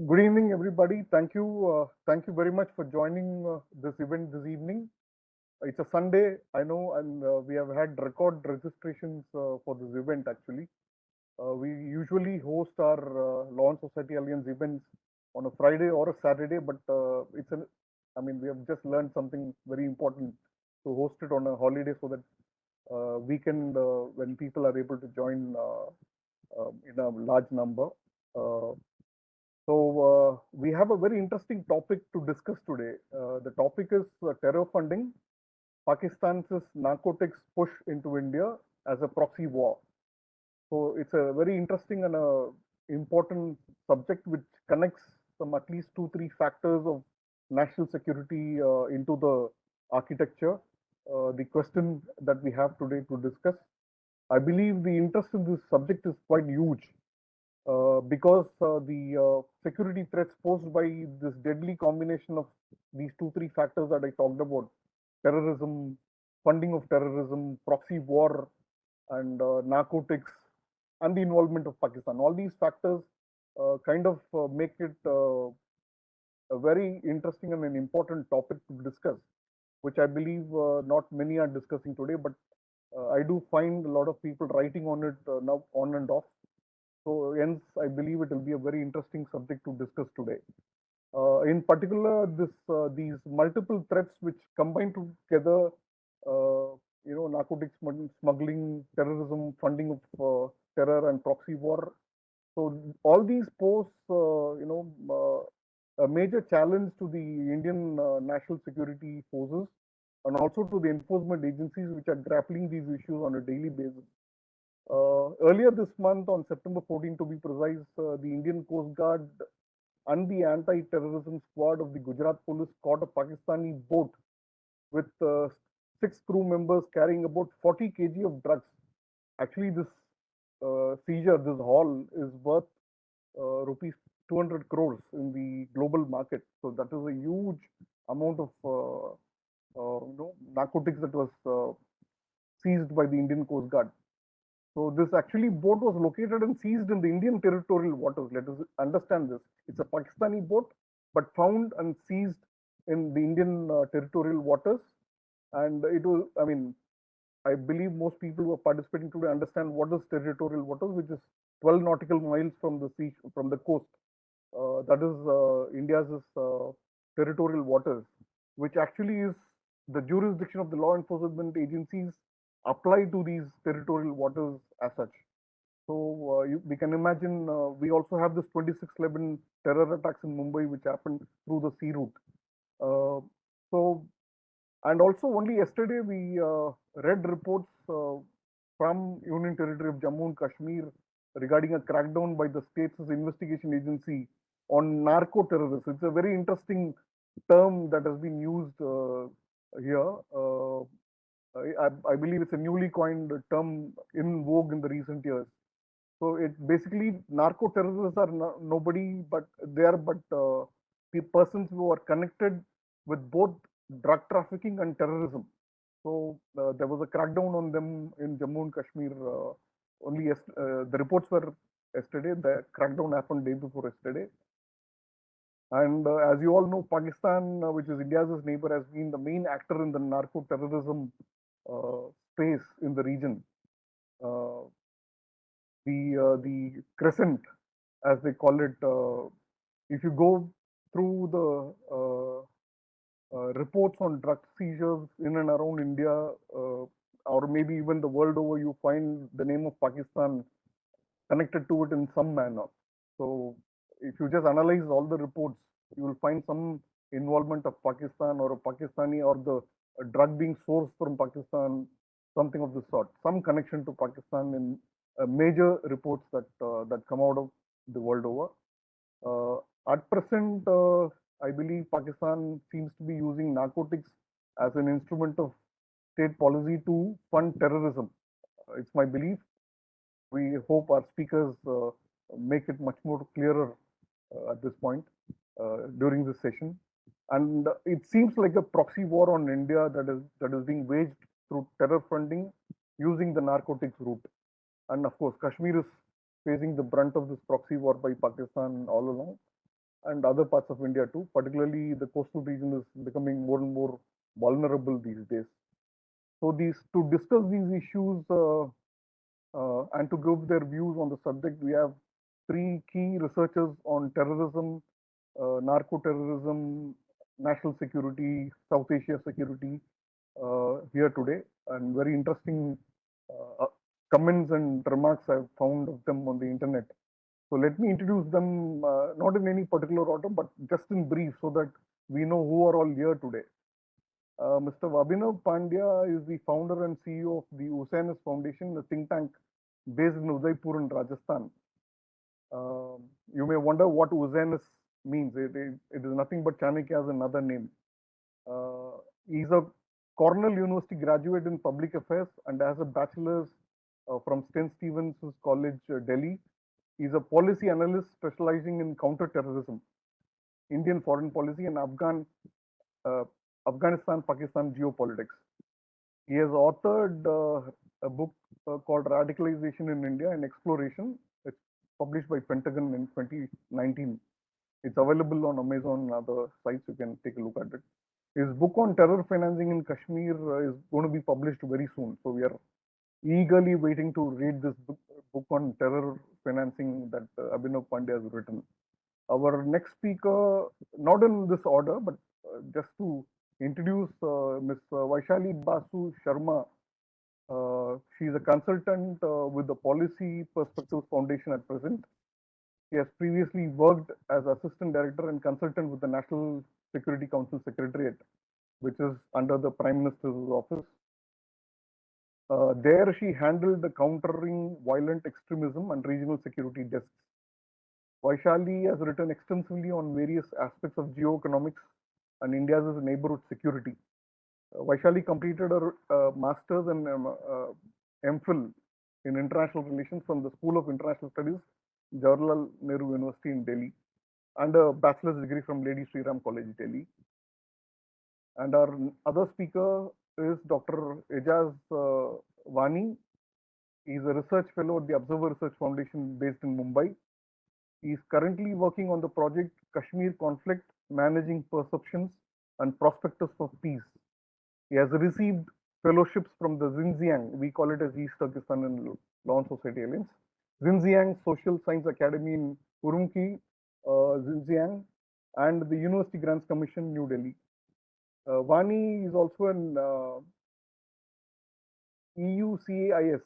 Good evening, everybody. Thank you very much for joining this event this evening. It's a Sunday, I know, and we have had record registrations for this event. Actually, we usually host our Law and Society Alliance events on a Friday or a Saturday, but we have just learned something very important to host it on a holiday so that weekend when people are able to join in a large number. Uh, we have a very interesting topic to discuss today. The topic is terror funding, Pakistan's narcotics push into India as a proxy war. So it's a very interesting and important subject which connects some at least two, three factors of national security into the architecture. The question that we have today to discuss, I believe the interest in this subject is quite huge because the security threats posed by this deadly combination of these two, three factors that I talked about: terrorism, funding of terrorism, proxy war, and narcotics, and the involvement of Pakistan. All these factors kind of make it a very interesting and an important topic to discuss, which I believe not many are discussing today, but I do find a lot of people writing on it now on and off. So hence, I believe it will be a very interesting subject to discuss today. In particular, these multiple threats which combine together, narcotics smuggling, terrorism, funding of terror, and proxy war. So all these pose, a major challenge to the Indian national security forces and also to the enforcement agencies which are grappling these issues on a daily basis. Earlier this month, on September 14 to be precise, the Indian Coast Guard and the anti-terrorism squad of the Gujarat police caught a Pakistani boat with six crew members carrying about 40 kg of drugs. Actually, this seizure, this haul, is worth rupees 200 crores in the global market. So that is a huge amount of narcotics that was seized by the Indian Coast Guard. So this actually boat was located and seized in the Indian territorial waters. Let us understand this. It's a Pakistani boat, but found and seized in the Indian territorial waters. And it was, I believe most people who are participating today understand what is territorial waters, which is 12 nautical miles from the sea, from the coast. That is India's territorial waters, which actually is the jurisdiction of the law enforcement agencies apply to these territorial waters as such. So we can imagine we also have this 26/11 terror attacks in Mumbai, which happened through the sea route. Uh, so and also only yesterday we read reports from Union Territory of Jammu and Kashmir regarding a crackdown by the state's investigation agency on narco-terrorism. It's a very interesting term that has been used here. I believe it's a newly coined term in vogue in the recent years. So it basically narco-terrorists are nobody but they are but the persons who are connected with both drug trafficking and terrorism. So there was a crackdown on them in Jammu and Kashmir. The reports were yesterday. The crackdown happened day before yesterday. And as you all know, Pakistan, which is India's neighbor, has been the main actor in the narco-terrorism space in the region. Uh, the crescent, as they call it, if you go through the reports on drug seizures in and around India, or maybe even the world over, you find the name of Pakistan connected to it in some manner. So if you just analyze all the reports, you will find some involvement of Pakistan or a Pakistani or the drug being sourced from Pakistan, something of the sort, some connection to Pakistan in major reports that come out of the world over. At present, I believe Pakistan seems to be using narcotics as an instrument of state policy to fund terrorism. It's my belief. We hope our speakers make it much more clearer at this point during this session. And it seems like a proxy war on India that is being waged through terror funding using the narcotics route. And of course, Kashmir is facing the brunt of this proxy war by Pakistan all along. and other parts of India too. Particularly, the coastal region is becoming more and more vulnerable these days. So, to discuss these issues and to give their views on the subject, we have three key researchers on terrorism, narco-terrorism, national security, South Asia security here today, and very interesting comments and remarks I've found of them on the internet. So let me introduce them, not in any particular order, but just in brief, so that we know who are all here today. Mr. Abhinav Pandya is the founder and CEO of the Usanis Foundation, a think tank based in Udaipur in Rajasthan. You may wonder what Usanis means. It is nothing but Chanakya as another name. He's a Cornell University graduate in public affairs and has a bachelor's from St. Stephen's College, Delhi. He's a policy analyst specializing in counter-terrorism, Indian foreign policy, and Afghanistan-Pakistan geopolitics. He has authored a book called Radicalization in India and Exploration. It's published by Pentagon in 2019. It's available on Amazon and other sites. You can take a look at it. His book on terror financing in Kashmir is going to be published very soon. So we are eagerly waiting to read this book on terror financing that Abhinav Pandya has written. Our next speaker, not in this order, but just to introduce Ms. Vaishali Basu Sharma. She's a consultant with the Policy Perspectives Foundation at present. She has previously worked as Assistant Director and Consultant with the National Security Council Secretariat, which is under the Prime Minister's office. There she handled the countering violent extremism and regional security desks. Vaishali has written extensively on various aspects of geoeconomics and India's neighborhood security. Vaishali completed her master's and MPhil in international relations from the School of International Studies, Jawaharlal Nehru University in Delhi, and a bachelor's degree from Lady Sri Ram College, Delhi. And our other speaker is Dr. Ejaz Wani. He is a research fellow at the Observer Research Foundation based in Mumbai. He is currently working on the project Kashmir Conflict, Managing Perceptions and Prospectus for Peace. He has received fellowships from the Xinjiang, we call it as East Turkestan and Law and Society Alliance, Xinjiang Social Science Academy in Urumqi, Xinjiang, and the University Grants Commission, New Delhi. Vani is also an EUCAIS,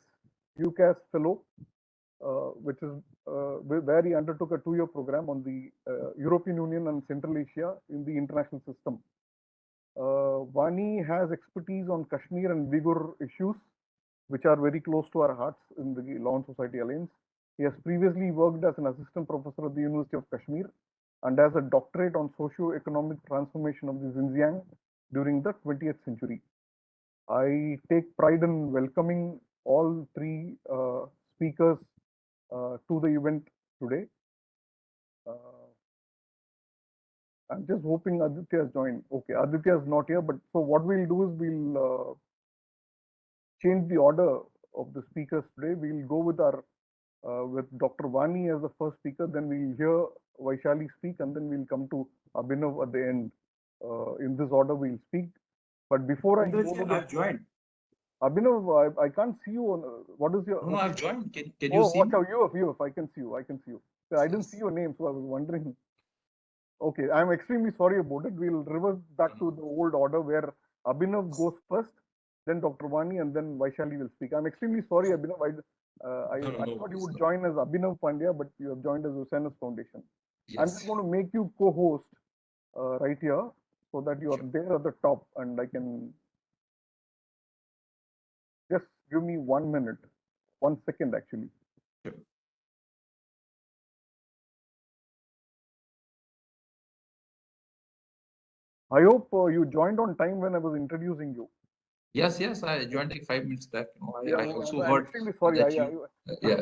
UCAS fellow, which is where he undertook a 2-year program on the European Union and Central Asia in the international system. Vani has expertise on Kashmir and Uyghur issues, which are very close to our hearts in the Law and Society Alliance. He has previously worked as an assistant professor at the University of Kashmir and has a doctorate on socio-economic transformation of the Xinjiang during the 20th century. I take pride in welcoming all three speakers to the event today. I'm just hoping Aditya has joined. Okay, Aditya is not here, but so what we'll do is we'll change the order of the speakers today. We'll go with our with Dr. Vani as the first speaker, then we'll hear Vaishali speak, and then we'll come to Abhinav at the end. In this order, we'll speak. But before I go to the, I've joined. Abhinav, I can't see you. On, what is your? No, I've joined. Can you see? Watch out! You, I can see you. I can see you. So I didn't see your name, so I was wondering. Okay, I'm extremely sorry about it. We'll revert back to the old order where Abhinav goes first, then Dr. Vani, and then Vaishali will speak. I'm extremely sorry, Abhinav. I thought you would join as Abhinav Pandya, but you have joined as Usanis Foundation. Yes. I'm just going to make you co-host right here so that you are there at the top, and I can just give me 1 minute, 1 second actually. Sure. I hope you joined on time when I was introducing you. Yes, I joined like 5 minutes back. I also I'm heard extremely sorry. that I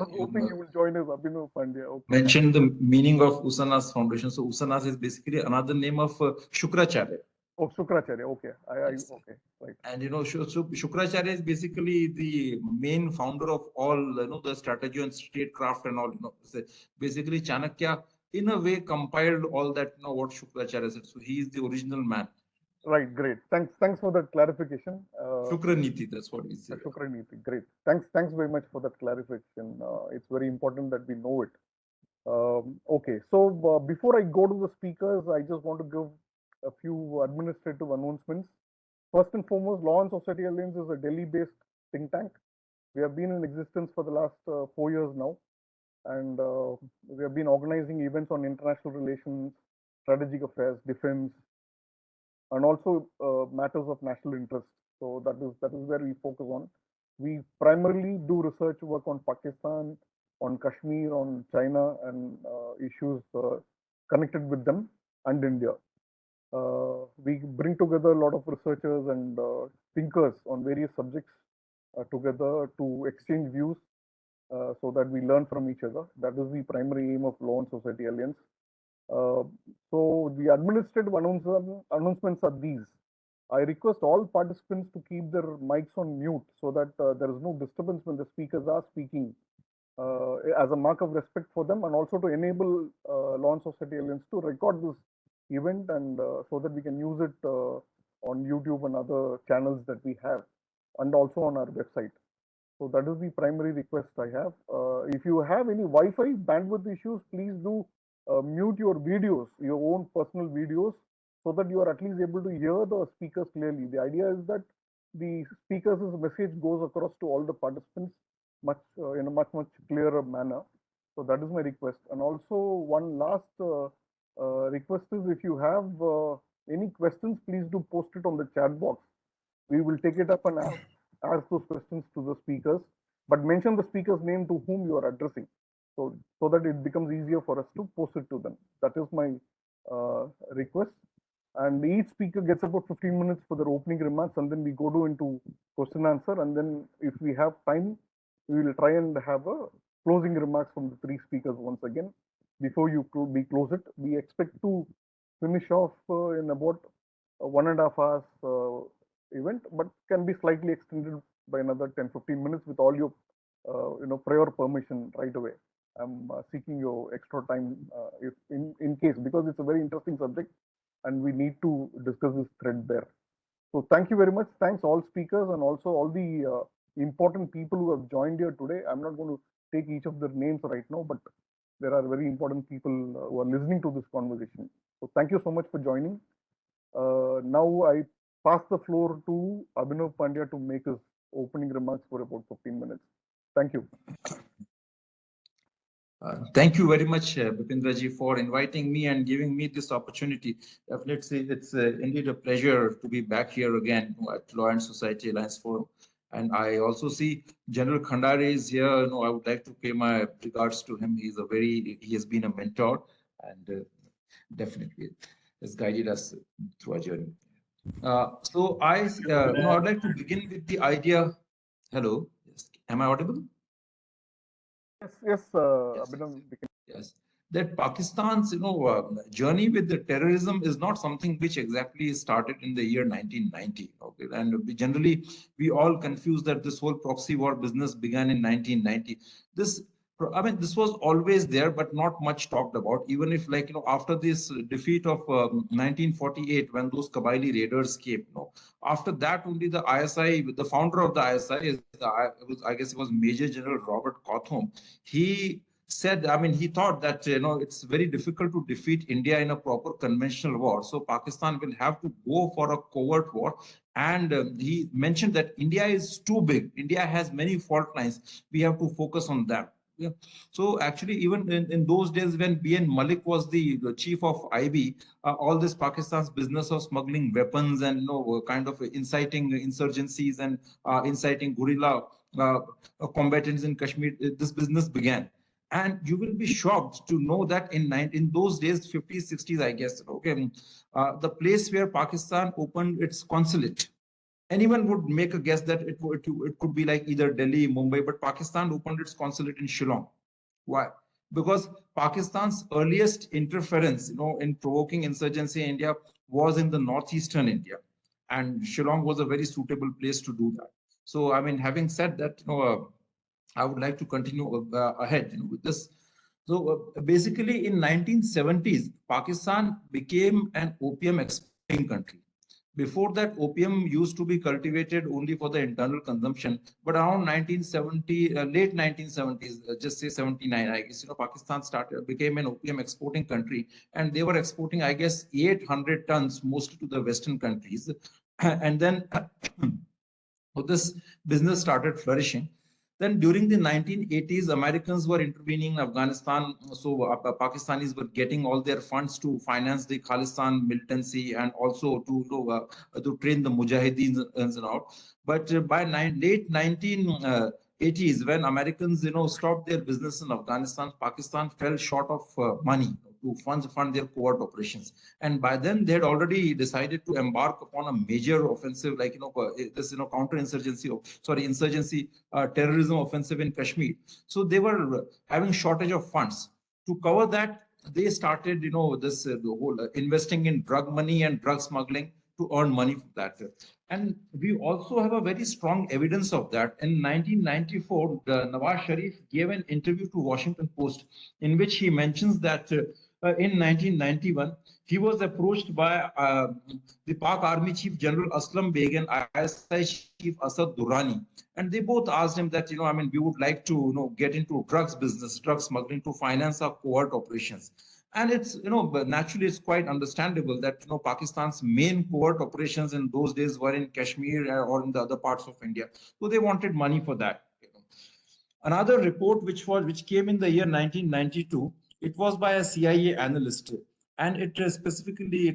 was hoping you will join as Abhinav Pandya. Okay. Mentioned the meaning of Usanas Foundation. So Usanas is basically another name of Shukracharya. Oh, Shukracharya. Okay. Yes. Okay. Right. And Shukracharya is basically the main founder of all the strategy and statecraft and all. Basically Chanakya in a way compiled all that, what Shukracharya said. So he is the original man. Right, great. Thanks for that clarification. Shukraniti, that's what he said. Shukraniti, great. Thanks very much for that clarification. It's very important that we know it. Okay, so before I go to the speakers, I just want to give a few administrative announcements. First and foremost, Law and Society Alliance is a Delhi-based think tank. We have been in existence for the last 4 years now, and we have been organizing events on international relations, strategic affairs, defense, and also matters of national interest. So that is where we focus on. We primarily do research work on Pakistan, on Kashmir, on China, and issues connected with them, and India. We bring together a lot of researchers and thinkers on various subjects together to exchange views so that we learn from each other. That is the primary aim of Law and Society Alliance. Uh, so the administrative announcements are these. I request all participants to keep their mics on mute so that there is no disturbance when the speakers are speaking, as a mark of respect for them, and also to enable Law and Society Alliance to record this event, and so that we can use it on YouTube and other channels that we have, and also on our website. So that is the primary request I have. If you have any Wi-Fi bandwidth issues, please do mute your videos, your own personal videos, so that you are at least able to hear the speakers clearly. The idea is that the speakers' message goes across to all the participants in a much clearer manner. So that is my request. And also one last request is, if you have any questions, please do post it on the chat box. We will take it up and ask those questions to the speakers, but mention the speaker's name to whom you are addressing, so that it becomes easier for us to post it to them. That is my request. And each speaker gets about 15 minutes for their opening remarks, and then we go into question answer. And then if we have time, we will try and have a closing remarks from the three speakers once again before we close it. We expect to finish off in about 1.5 hours event, but can be slightly extended by another 10-15 minutes with all your prior permission right away. I'm seeking your extra time if in case, because it's a very interesting subject and we need to discuss this thread there. So thank you very much. Thanks all speakers and also all the important people who have joined here today. I'm not going to take each of their names right now, but there are very important people who are listening to this conversation. So thank you so much for joining. Now I pass the floor to Abhinav Pandya to make his opening remarks for about 15 minutes. Thank you. Thank you very much, Bipendraji, for inviting me and giving me this opportunity. Let's say it's indeed a pleasure to be back here again at Law and Society Alliance Forum. And I also see General Khandare is here. I would like to pay my regards to him. He has been a mentor, and definitely has guided us through our journey. So I'd like to begin with the idea. Hello, yes. Am I audible? Yes, Abhinav. Yes, that Pakistan's journey with the terrorism is not something which exactly started in the year 1990. Okay, and we all confuse that this whole proxy war business began in 1990. This was always there, but not much talked about. Even if, after this defeat of 1948, when those Kabili raiders came, after that only the ISI, the founder of the ISI, I guess it was Major General Robert Cotham. He said, he thought that, it's very difficult to defeat India in a proper conventional war. So Pakistan will have to go for a covert war. And he mentioned that India is too big. India has many fault lines. We have to focus on them. Yeah. So actually, even in those days when B.N. Malik was the chief of IB, all this Pakistan's business of smuggling weapons and kind of inciting insurgencies and inciting guerrilla combatants in Kashmir, this business began. And you will be shocked to know that in those days, 50s, 60s, I guess, okay, the place where Pakistan opened its consulate, anyone would make a guess that it could be like either Delhi, Mumbai, but Pakistan opened its consulate in Shillong. Why? Because Pakistan's earliest interference, in provoking insurgency in India was in the northeastern India, and Shillong was a very suitable place to do that. So, having said that, I would like to continue ahead with this. So basically in 1970s, Pakistan became an opium exporting country. Before that, opium used to be cultivated only for the internal consumption. But around 1970, late 1970s, just say 79, I guess, Pakistan became an opium exporting country, and they were exporting, I guess, 800 tons, mostly to the Western countries. And then so this business started flourishing. Then during the 1980s, Americans were intervening in Afghanistan. So Pakistanis were getting all their funds to finance the Khalistan militancy and also to train the Mujahideens and all. But by late 1980s, when Americans stopped their business in Afghanistan, Pakistan fell short of money to fund their covert operations. And by then, they had already decided to embark upon a major offensive, like this counter-insurgency, insurgency, terrorism offensive in Kashmir. So they were having shortage of funds. To cover that, they started this the whole investing in drug money and drug smuggling to earn money from that. And we also have a very strong evidence of that. In 1994, Nawaz Sharif gave an interview to Washington Post in which he mentions that in 1991, he was approached by the Pak Army Chief General Aslam Beg and ISI Chief Asad Durrani. And they both asked him that, we would like to, get into drugs business, drug smuggling to finance our covert operations. And it's, but naturally, it's quite understandable that, Pakistan's main covert operations in those days were in Kashmir or in the other parts of India. So they wanted money for that. Another report which came in the year 1992, it was by a CIA analyst, and it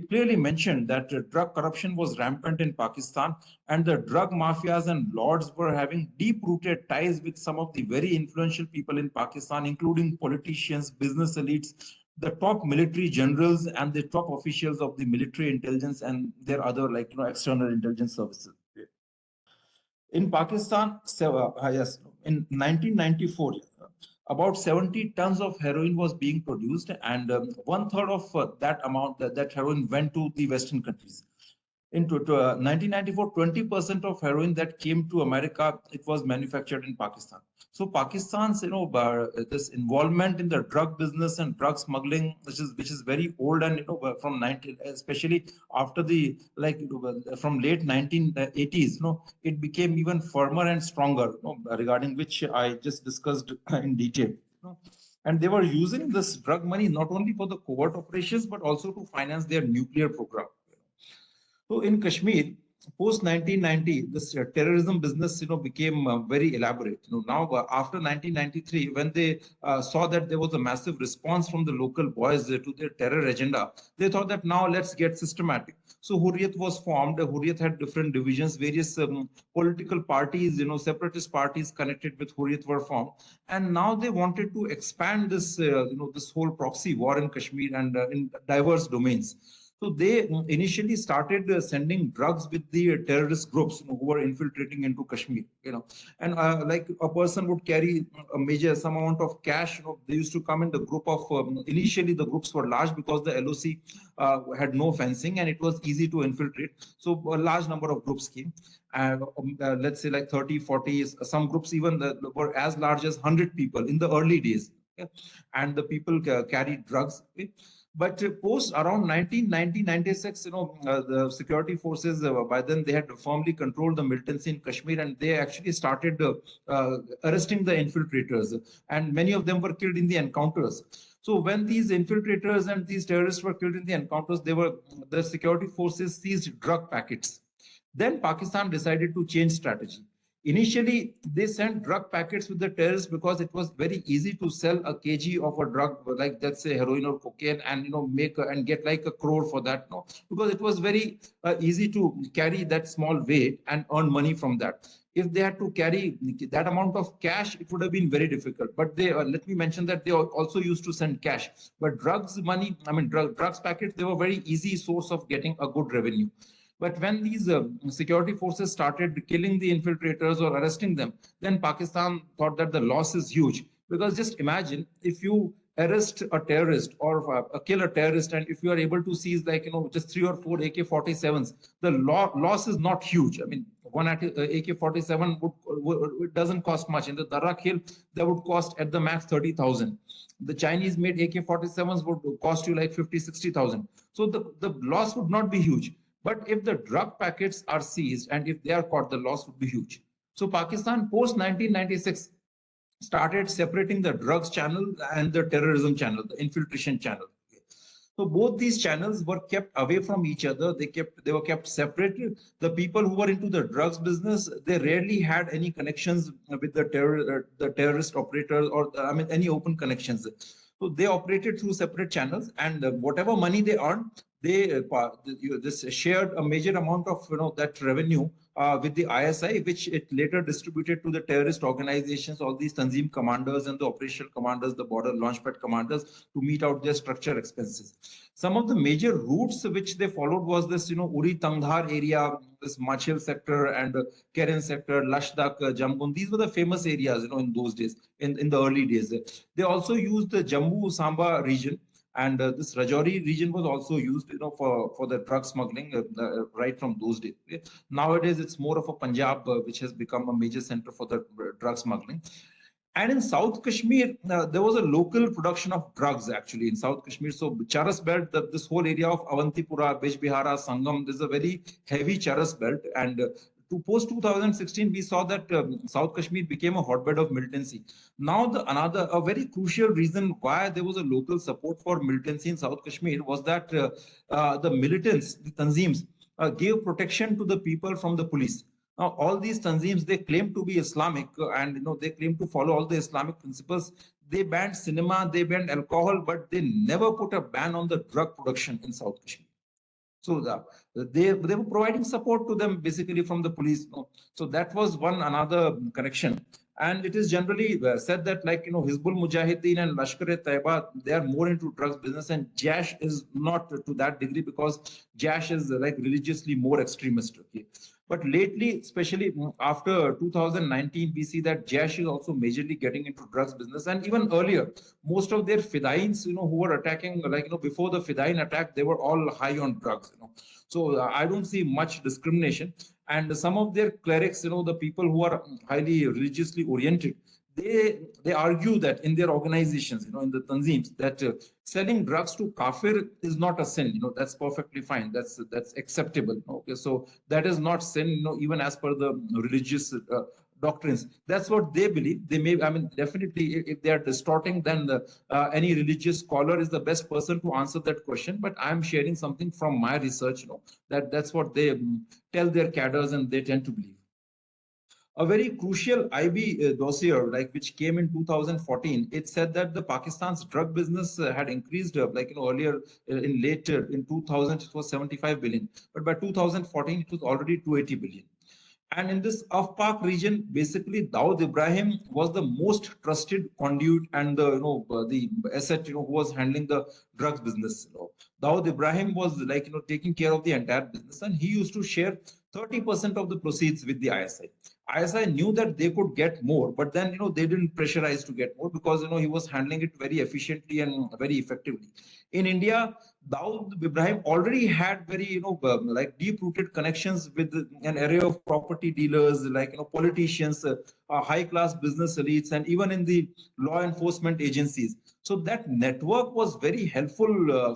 clearly mentioned that drug corruption was rampant in Pakistan, and the drug mafias and lords were having deep-rooted ties with some of the very influential people in Pakistan, including politicians, business elites, the top military generals, and the top officials of the military intelligence and their other external intelligence services. In Pakistan, yes, in 1994, about 70 tons of heroin was being produced, and one third of that amount, that heroin went to the Western countries. In 1994, 20% of heroin that came to America, it was manufactured in Pakistan. So Pakistan's, this involvement in the drug business and drug smuggling, which is very old, and from 19, especially after the from late 1980s, it became even firmer and stronger, regarding which I just discussed in detail. And they were using this drug money not only for the covert operations but also to finance their nuclear program. So in Kashmir, post 1990, this terrorism business, became very elaborate. Now after 1993, when they saw that there was a massive response from the local boys to their terror agenda, they thought that now let's get systematic. So Hurriyat was formed. Hurriyat had different divisions, various political parties, separatist parties connected with Hurriyat were formed, and now they wanted to expand this, this whole proxy war in Kashmir and in diverse domains. So they initially started sending drugs with the terrorist groups who were infiltrating into Kashmir, and like a person would carry some amount of cash. They used to come in the group of, initially the groups were large because the LOC had no fencing and it was easy to infiltrate. So a large number of groups came. Let's say like 30, 40, some groups even were as large as 100 people in the early days. Okay? And the people carried drugs. Okay? But post around 1990, 96, the security forces, by then they had firmly controlled the militancy in Kashmir, and they actually started arresting the infiltrators. And many of them were killed in the encounters. So when these infiltrators and these terrorists were killed in the encounters, the security forces seized drug packets. Then Pakistan decided to change strategy. Initially, they sent drug packets with the terrorists because it was very easy to sell a kg of a drug, like let's say heroin or cocaine, and and get like a crore for that. Because it was very easy to carry that small weight and earn money from that. If they had to carry that amount of cash, it would have been very difficult. But they let me mention that they also used to send cash. But drugs money, drugs packets, they were very easy source of getting a good revenue. But when these security forces started killing the infiltrators or arresting them, then Pakistan thought that the loss is huge. Because just imagine if you arrest a terrorist or kill a terrorist, and if you are able to seize just 3 or 4 AK-47s, the loss is not huge. one AK-47 it doesn't cost much. In the Darak Hill, that would cost at the max 30,000. The Chinese made AK-47s would cost you like 50, 60,000. So the loss would not be huge. But if the drug packets are seized and if they are caught, the loss would be huge. So Pakistan post 1996 started separating the drugs channel and the terrorism channel, the infiltration channel. So both these channels were kept away from each other. They were kept separated. The people who were into the drugs business, they rarely had any connections with the terrorist operators, or I mean any open connections. So they operated through separate channels, and whatever money they earned, they this shared a major amount of that revenue with the ISI, which it later distributed to the terrorist organizations, all these Tanzim commanders and the operational commanders, the border launchpad commanders, to meet out their structure expenses. Some of the major routes which they followed was this, Uri Tangdhar area, this Machil sector and Keren sector, Lashdak, Jamgun. These were the famous areas, in those days, in the early days. They also used the Jammu Samba region. And this Rajouri region was also used, for the drug smuggling right from those days. Nowadays, it's more of a Punjab, which has become a major center for the drug smuggling. And in South Kashmir, there was a local production of drugs actually in South Kashmir. So Charas belt, this whole area of Avantipura, Bijbihara, Sangam, there's a very heavy Charas belt. And to post 2016, we saw that South Kashmir became a hotbed of militancy. Now, a very crucial reason why there was a local support for militancy in South Kashmir was that the militants, the Tanzims, gave protection to the people from the police. Now, all these Tanzims, they claim to be Islamic and they claim to follow all the Islamic principles. They banned cinema, they banned alcohol, but they never put a ban on the drug production in South Kashmir. So they were providing support to them basically from the police. So that was another connection. And it is generally said that Hizbul Mujahideen and Lashkar-e-Taiba, they are more into drugs business, and Jash is not to that degree because Jash is religiously more extremist. Okay. But lately, especially after 2019, we see that Jash is also majorly getting into drugs business. And even earlier, most of their Fidains, who were attacking, before the Fidain attack, they were all high on drugs. So I don't see much discrimination. And some of their clerics, the people who are highly religiously oriented, they argue that in their organizations, in the Tanzims, that selling drugs to kafir is not a sin. That's perfectly fine. That's acceptable. Okay, so that is not sin. Even as per the religious doctrines. That's what they believe. They may, definitely, if they are distorting, then any religious scholar is the best person to answer that question. But I'm sharing something from my research. That's what they tell their cadres, and they tend to believe. A very crucial IB dossier, which came in 2014, it said that the Pakistan's drug business had increased, earlier in 2000, it was 75 billion, but by 2014, it was already 280 billion. And in this Af-Pak region, basically, Dawood Ibrahim was the most trusted conduit and the asset, who was handling the drugs business. Dawood Ibrahim was taking care of the entire business, and he used to share 30% of the proceeds with the ISI. ISI knew that they could get more, but then they didn't pressurize to get more because he was handling it very efficiently and very effectively. In India, Dawood Ibrahim already had very deep-rooted connections with an array of property dealers, politicians, high-class business elites, and even in the law enforcement agencies. So that network was very helpful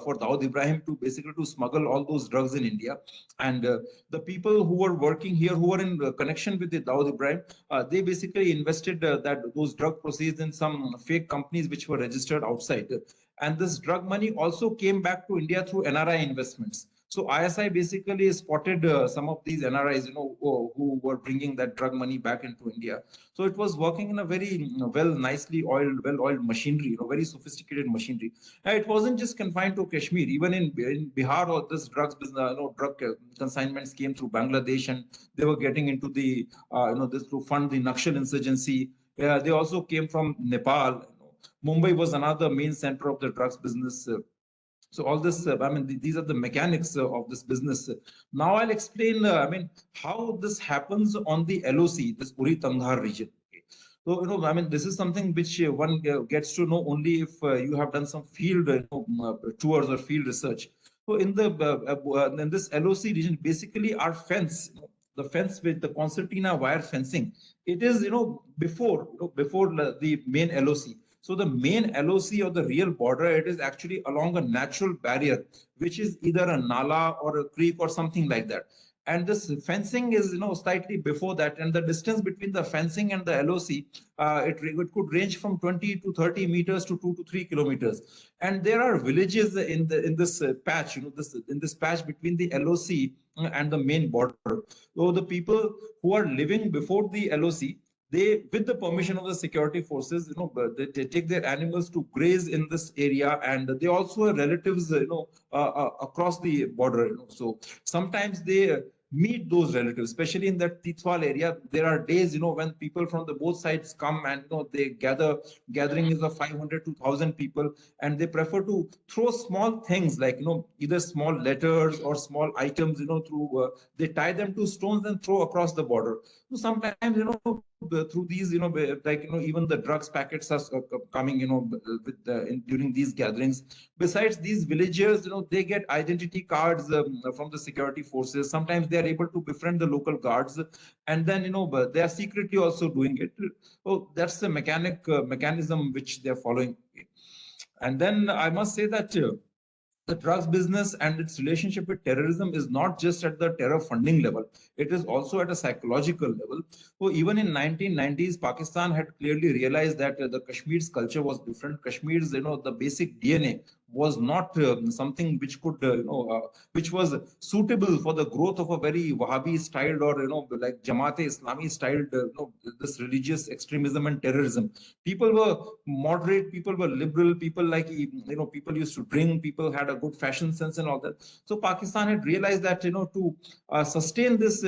for Dawood Ibrahim to smuggle all those drugs in India. And the people who were working here, who were in connection with the Dawood Ibrahim, they basically invested those drug proceeds in some fake companies which were registered outside. And this drug money also came back to India through NRI investments. So ISI basically spotted some of these NRIs, who were bringing that drug money back into India. So it was working in a very nicely well-oiled machinery, very sophisticated machinery. And it wasn't just confined to Kashmir. Even in Bihar, all this drugs business, drug consignments came through Bangladesh, and they were getting into the, this to fund the Nakshal insurgency. They also came from Nepal. Mumbai was another main center of the drugs business. So all this, these are the mechanics of this business. Now I'll explain, how this happens on the LOC, this Uri Tangdhar region. So, this is something which one gets to know only if you have done some field tours or field research. So in this LOC region, basically our fence the fence with the concertina wire fencing, it is, before the main LOC. So the main LOC or the real border, it is actually along a natural barrier, which is either a nala or a creek or something like that. And this fencing is, slightly before that, and the distance between the fencing and the LOC, it could range from 20 to 30 meters to 2 to 3 kilometers. And there are villages in this patch, in this patch between the LOC and the main border. So the people who are living before the LOC, they, with the permission of the security forces, they take their animals to graze in this area, and they also have relatives, across the border. So sometimes they meet those relatives, especially in that Titwal area. There are days, when people from the both sides come, and they gathering is of 500 to 1,000 people, and they prefer to throw small things like, either small letters or small items, through they tie them to stones and throw across the border. So sometimes, through these, like, even the drugs packets are coming, during these gatherings. Besides, these villagers, they get identity cards from the security forces. Sometimes they are able to befriend the local guards, and then, but they are secretly also doing it. So that's the mechanism which they are following. And then I must say that the drugs business and its relationship with terrorism is not just at the terror funding level, it is also at a psychological level. So even in 1990s, Pakistan had clearly realized that the Kashmir's culture was different. Kashmir's, the basic DNA was not something which could, which was suitable for the growth of a very Wahhabi styled, or, like Jamaat Islami styled, this religious extremism and terrorism. People were moderate, people were liberal, people like, people used to drink, people had a good fashion sense and all that. So Pakistan had realized that, to sustain this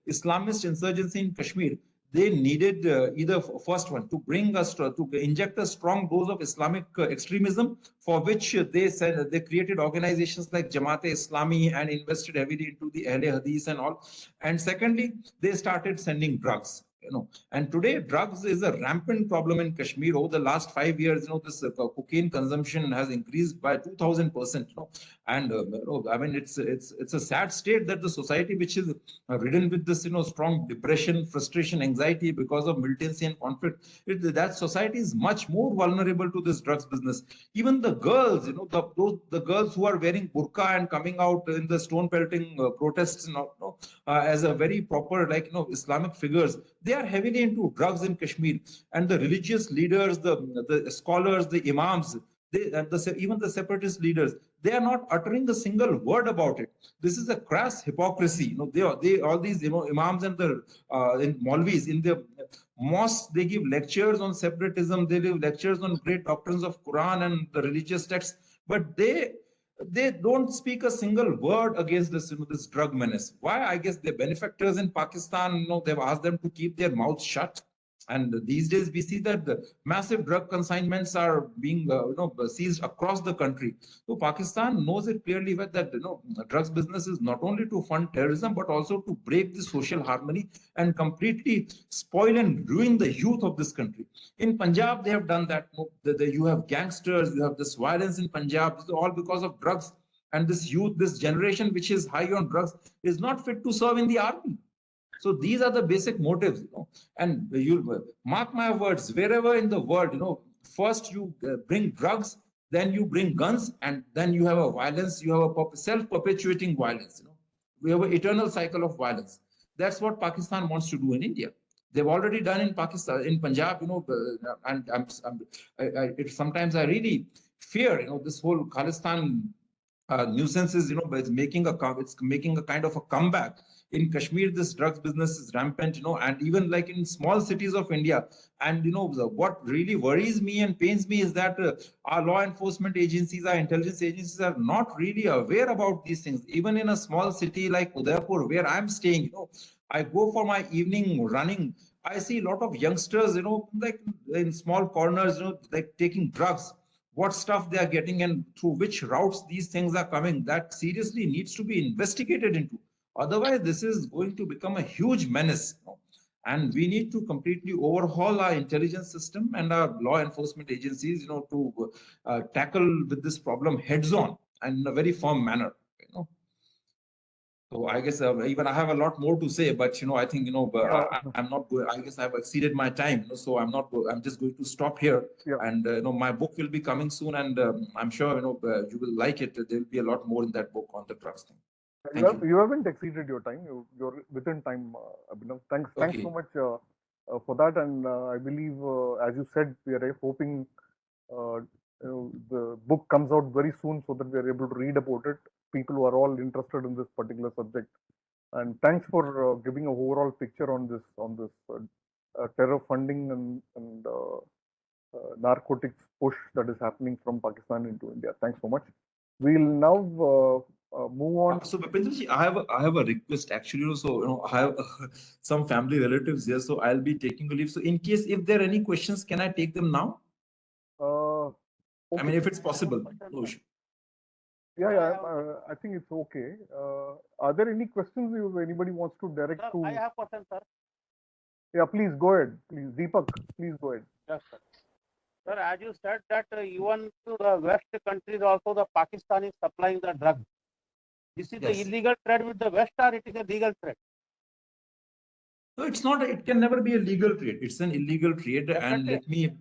Islamist insurgency in Kashmir, they needed either first one to bring us to inject a strong dose of Islamic extremism, for which they said they created organizations like Jamaat Islami and invested heavily into the Ahle Hadith and all. And secondly, they started sending drugs. And today drugs is a rampant problem in Kashmir. Over the last 5 years, this cocaine consumption has increased by 2,000%. And I mean, it's a sad state that the society which is ridden with this, strong depression, frustration, anxiety because of militancy and conflict, that society is much more vulnerable to this drugs business. Even the girls, the girls who are wearing burqa and coming out in the stone pelting protests, as a very proper, like, Islamic figures, they are heavily into drugs in Kashmir. And the religious leaders, the scholars, the imams, even the separatist leaders, they are not uttering a single word about it. This is a crass hypocrisy. They all these, imams and the in Maulvis in the mosques, they give lectures on separatism, they give lectures on great doctrines of Quran and the religious texts, but they don't speak a single word against this, this drug menace. Why? I guess the benefactors in Pakistan, they've asked them to keep their mouths shut. And these days we see that the massive drug consignments are being, seized across the country. So Pakistan knows it clearly well that, drugs business is not only to fund terrorism, but also to break the social harmony and completely spoil and ruin the youth of this country. In Punjab, they have done that. You have gangsters, you have this violence in Punjab. This is all because of drugs. And this youth, this generation which is high on drugs, is not fit to serve in the army. So these are the basic motives, and you mark my words, wherever in the world, first you bring drugs, then you bring guns, and then you have a violence, you have a self-perpetuating violence. We have an eternal cycle of violence. That's what Pakistan wants to do in India. They've already done in Pakistan, in Punjab, and sometimes I really fear, this whole Khalistan nuisance is, it's making a kind of a comeback. In Kashmir, this drugs business is rampant, and even like in small cities of India. And what really worries me and pains me is that our law enforcement agencies, our intelligence agencies are not really aware about these things. Even in a small city like Udaipur, where I'm staying, I go for my evening running. I see a lot of youngsters, like in small corners, like taking drugs. What stuff they are getting and through which routes these things are coming, that seriously needs to be investigated into. Otherwise, this is going to become a huge menace. And we need to completely overhaul our intelligence system and our law enforcement agencies, to tackle with this problem heads on and in a very firm manner. So I guess even I have a lot more to say, but I think but Yeah, I'm not going. I guess I've exceeded my time, so I'm not. I'm just going to stop here, yeah. and my book will be coming soon, and I'm sure you will like it. There will be a lot more in that book on the drugs thing. Thank you. You haven't exceeded your time. You're within time, Abhinav. Thanks so Okay. much for that. And I believe, as you said, we are hoping the book comes out very soon so that we are able to read about it. People who are all interested in this particular subject. And thanks for giving a overall picture on this terror funding and narcotics push that is happening from Pakistan into India. Thanks so much. We'll now move on. So Bipinderji, I have a request actually. So I have some family relatives here, so I'll be taking a leave. So in case if there are any questions, can I take them now? Uh, I okay. mean, if it's possible. No issue. Yeah, yeah. I think it's okay. Are there any questions if anybody wants to direct Sir, to? I have question, sir. Yeah, please go ahead. Please, Deepak, please go ahead. Yes, sir. Sir, as you said that even to the West countries also the Pakistan is supplying the drug. This is the Yes. illegal trade with the West or it is a legal trade? No, it's not. It can never be a legal trade. It's an illegal trade. And Definitely.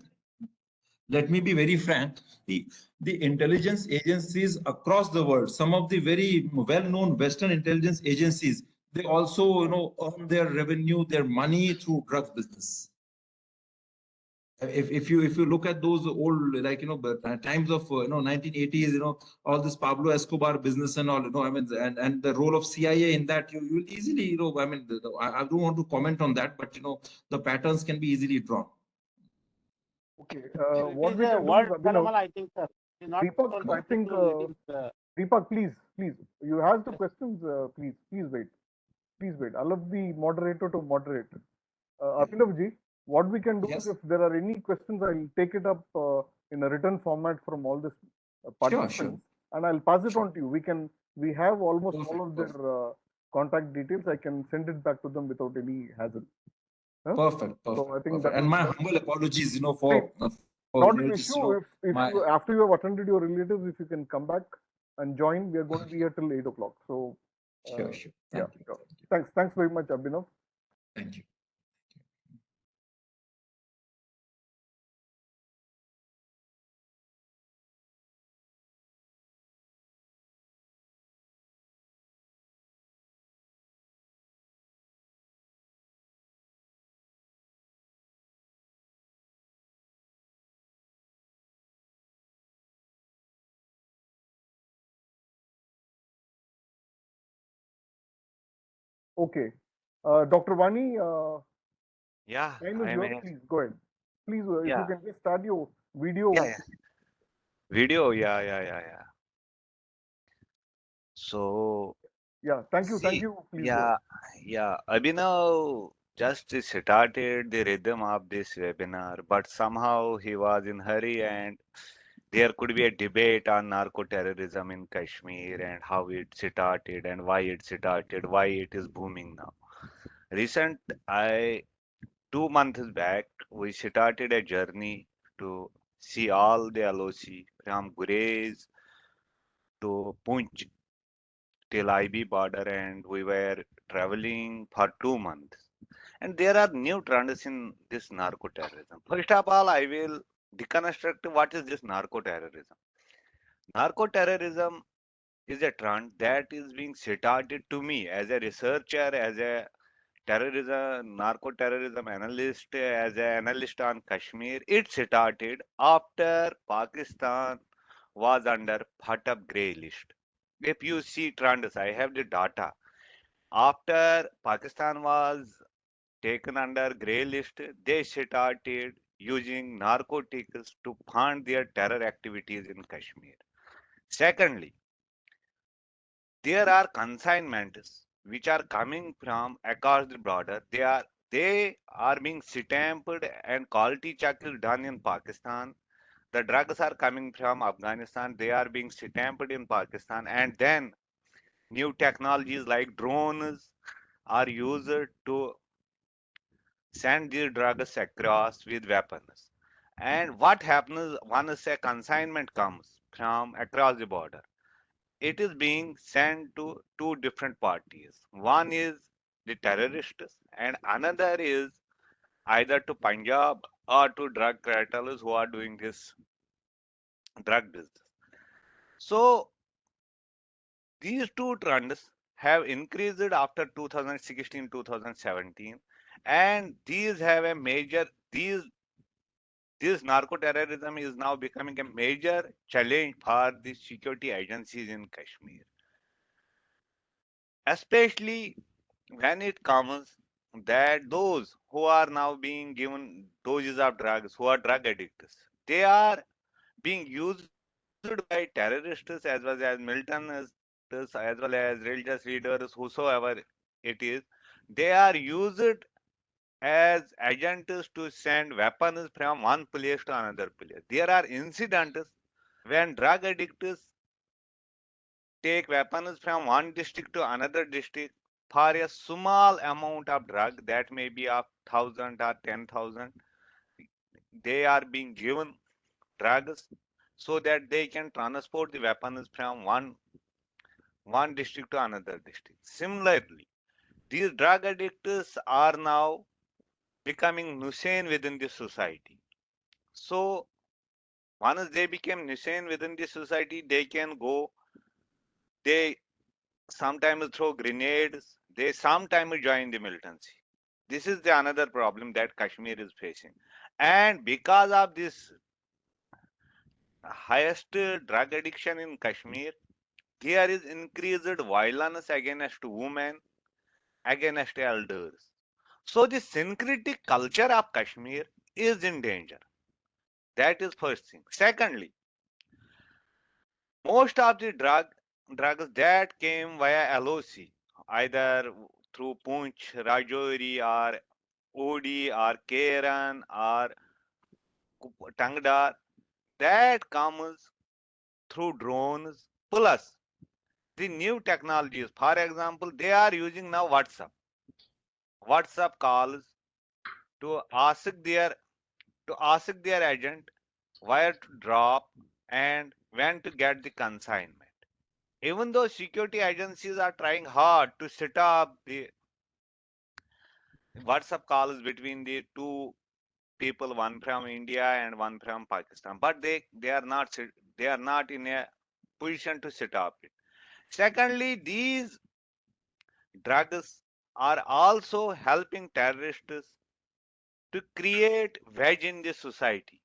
let me be very frank. The intelligence agencies across the world, some of the very well-known Western intelligence agencies, they also earn their revenue, their money through drug business. If you look at those old times of 1980s, all this Pablo Escobar business and all, I mean, and the role of CIA in that, you will easily, I mean, I don't want to comment on that, but the patterns can be easily drawn. Okay. It What is we a can do is, world Abhinav, phenomenon, I think, sir. It is not Deepak, only I think, to it is, Deepak, please, you have the questions. Please wait. Please wait. Allow the moderator to moderate. Abhinavji, what we can do is Yes. if there are any questions, I'll take it up in a written format from all the Sure, participants, and I'll pass it sure. on to you. We have almost all Perfect, of their contact details. I can send it back to them without any hassle. Huh? Perfect, So I perfect, think perfect. And my humble apologies, for not an just issue. If my you after you have attended your relatives, if you can come back and join, we are going to be here till 8 o'clock. So sure, sure. yeah, Thank you, sure. thank you, Thanks very much, Abhinav. thank you. Okay, Dr. Vani, Yeah, time is I yours. mean, Please go ahead. Please, if you yeah, can just start your yeah, video. yeah. Video, yeah. So, Yeah, thank you, thank see, you. Please go ahead. yeah, yeah. Abhinav just started the rhythm of this webinar, but somehow he was in hurry, and there could be a debate on narco-terrorism in Kashmir and how it started and why it started, why it is booming now. Recent, I 2 months back, we started a journey to see all the LOC from Gurez to Punch till IB border, and we were traveling for 2 months. And there are new trends in this narco terrorism. First of all, I will deconstruct what is this narco terrorism. Narco terrorism is a trend that is being started to me as a researcher, as a terrorism, narco terrorism analyst, as an analyst on Kashmir. It started after Pakistan was under Bhatab grey list. If you see trends, I have the data. After Pakistan was taken under grey list, they started using narcotics to fund their terror activities in Kashmir. Secondly, there are consignments which are coming from across the border. They are being stamped and quality check is done in Pakistan. The drugs are coming from Afghanistan. They are being stamped in Pakistan, and then new technologies like drones are used to send these drugs across with weapons. And what happens once a consignment comes from across the border? it is being sent to two different parties. One is the terrorists, and another is either to Punjab or to drug cartels who are doing this drug business. So these two trends have increased after 2016 2017, and these have a major these this narco terrorism is now becoming a major challenge for the security agencies in Kashmir, especially when it comes that those who are now being given doses of drugs, who are drug addicts, they are being used by terrorists as well as militants, as well as religious leaders, whosoever it is. They are used as agents to send weapons from one place to another place. There are incidents when drug addicts take weapons from one district to another district for a small amount of drug that may be of 1,000 or 10,000. They are being given drugs so that they can transport the weapons from one district to another district. Similarly, these drug addicts are now becoming nuisance within the society. So once they become nuisance within the society, they can go, they sometimes throw grenades, they sometimes join the militancy. This is the another problem that Kashmir is facing. And because of this highest drug addiction in Kashmir, there is increased violence against women, against elders. So the syncretic culture of Kashmir is in danger. That is first thing. Secondly, most of the drugs that came via LOC, either through Punch, Rajouri, or Odi, or Keran, or Tangdar, that comes through drones. Plus, the new technologies. For example, they are using now WhatsApp calls to ask their agent where to drop and when to get the consignment. Even though security agencies are trying hard to set up the WhatsApp calls between the two people, one from India and one from Pakistan, but they are not in a position to set up it. Secondly, these drugs are also helping terrorists to create wedge in the society,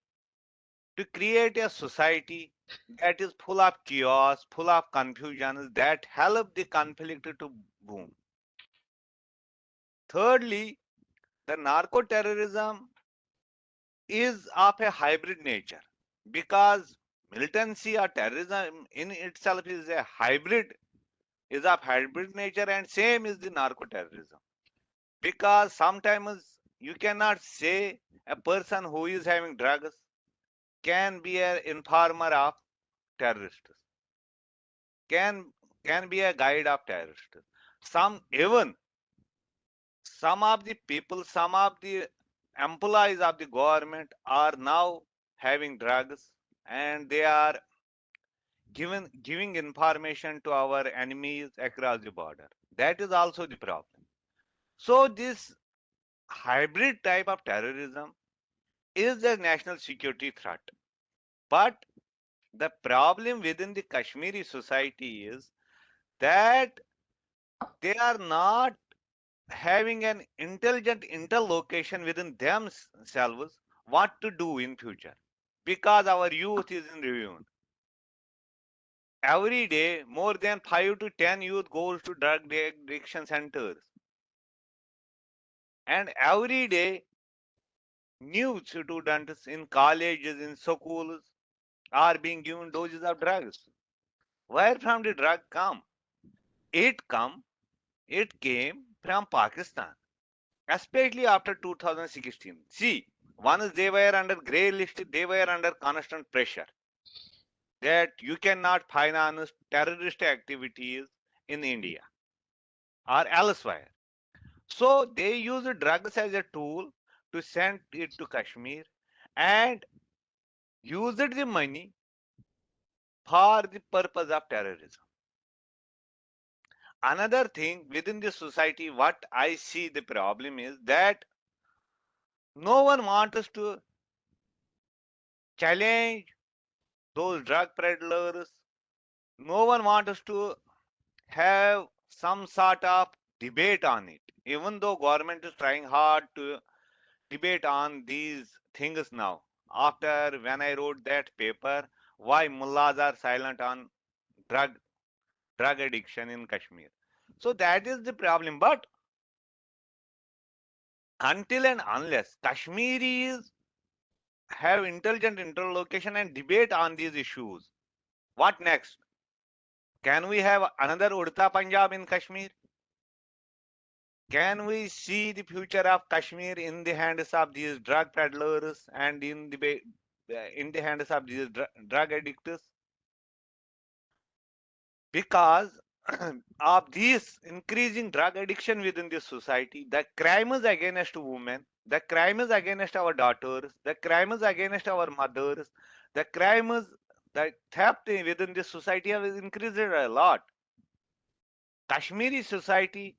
to create a society that is full of chaos, full of confusion, that help the conflict to boom. Thirdly, the narco terrorism is of a hybrid nature because militancy or terrorism in itself is of hybrid nature, and same is the narco terrorism, because sometimes you cannot say a person who is having drugs can be an informer of terrorists, can can be a guide of terrorists. Even some of the people, some of the employees of the government are now having drugs, and they are giving information to our enemies across the border. That is also the problem. So this hybrid type of terrorism is a national security threat. But the problem within the Kashmiri society is that they are not having an intelligent interlocution within themselves what to do in future, because our youth is in ruin. Every day more than 5 to 10 youth goes to drug addiction centers, and every day new students in colleges, in schools, are being given doses of drugs. Where from the drug come? It come it came from Pakistan, especially after 2016. See, once they were under grey list, they were under constant pressure that you cannot finance terrorist activities in India or elsewhere. So they used drugs as a tool to send it to Kashmir and used the money for the purpose of terrorism. another thing within the society, what I see the problem is that no one wants to challenge those drug peddlers. No one wants to have some sort of debate on it, even though government is trying hard to debate on these things now. After when I wrote that paper, why mullahs are silent on drug drug addiction in Kashmir. So that is the problem. But until and unless Kashmiris have intelligent interlocution and debate on these issues, what next? Can we have another Udta Punjab in Kashmir? Can we see the future of Kashmir in the hands of these drug peddlers and in the hands of these drug addicts? Because of this increasing drug addiction within the society, the crimes against women, the crimes against our daughters, the crimes against our mothers, the crimes, the theft within the society have increased a lot. Kashmiri society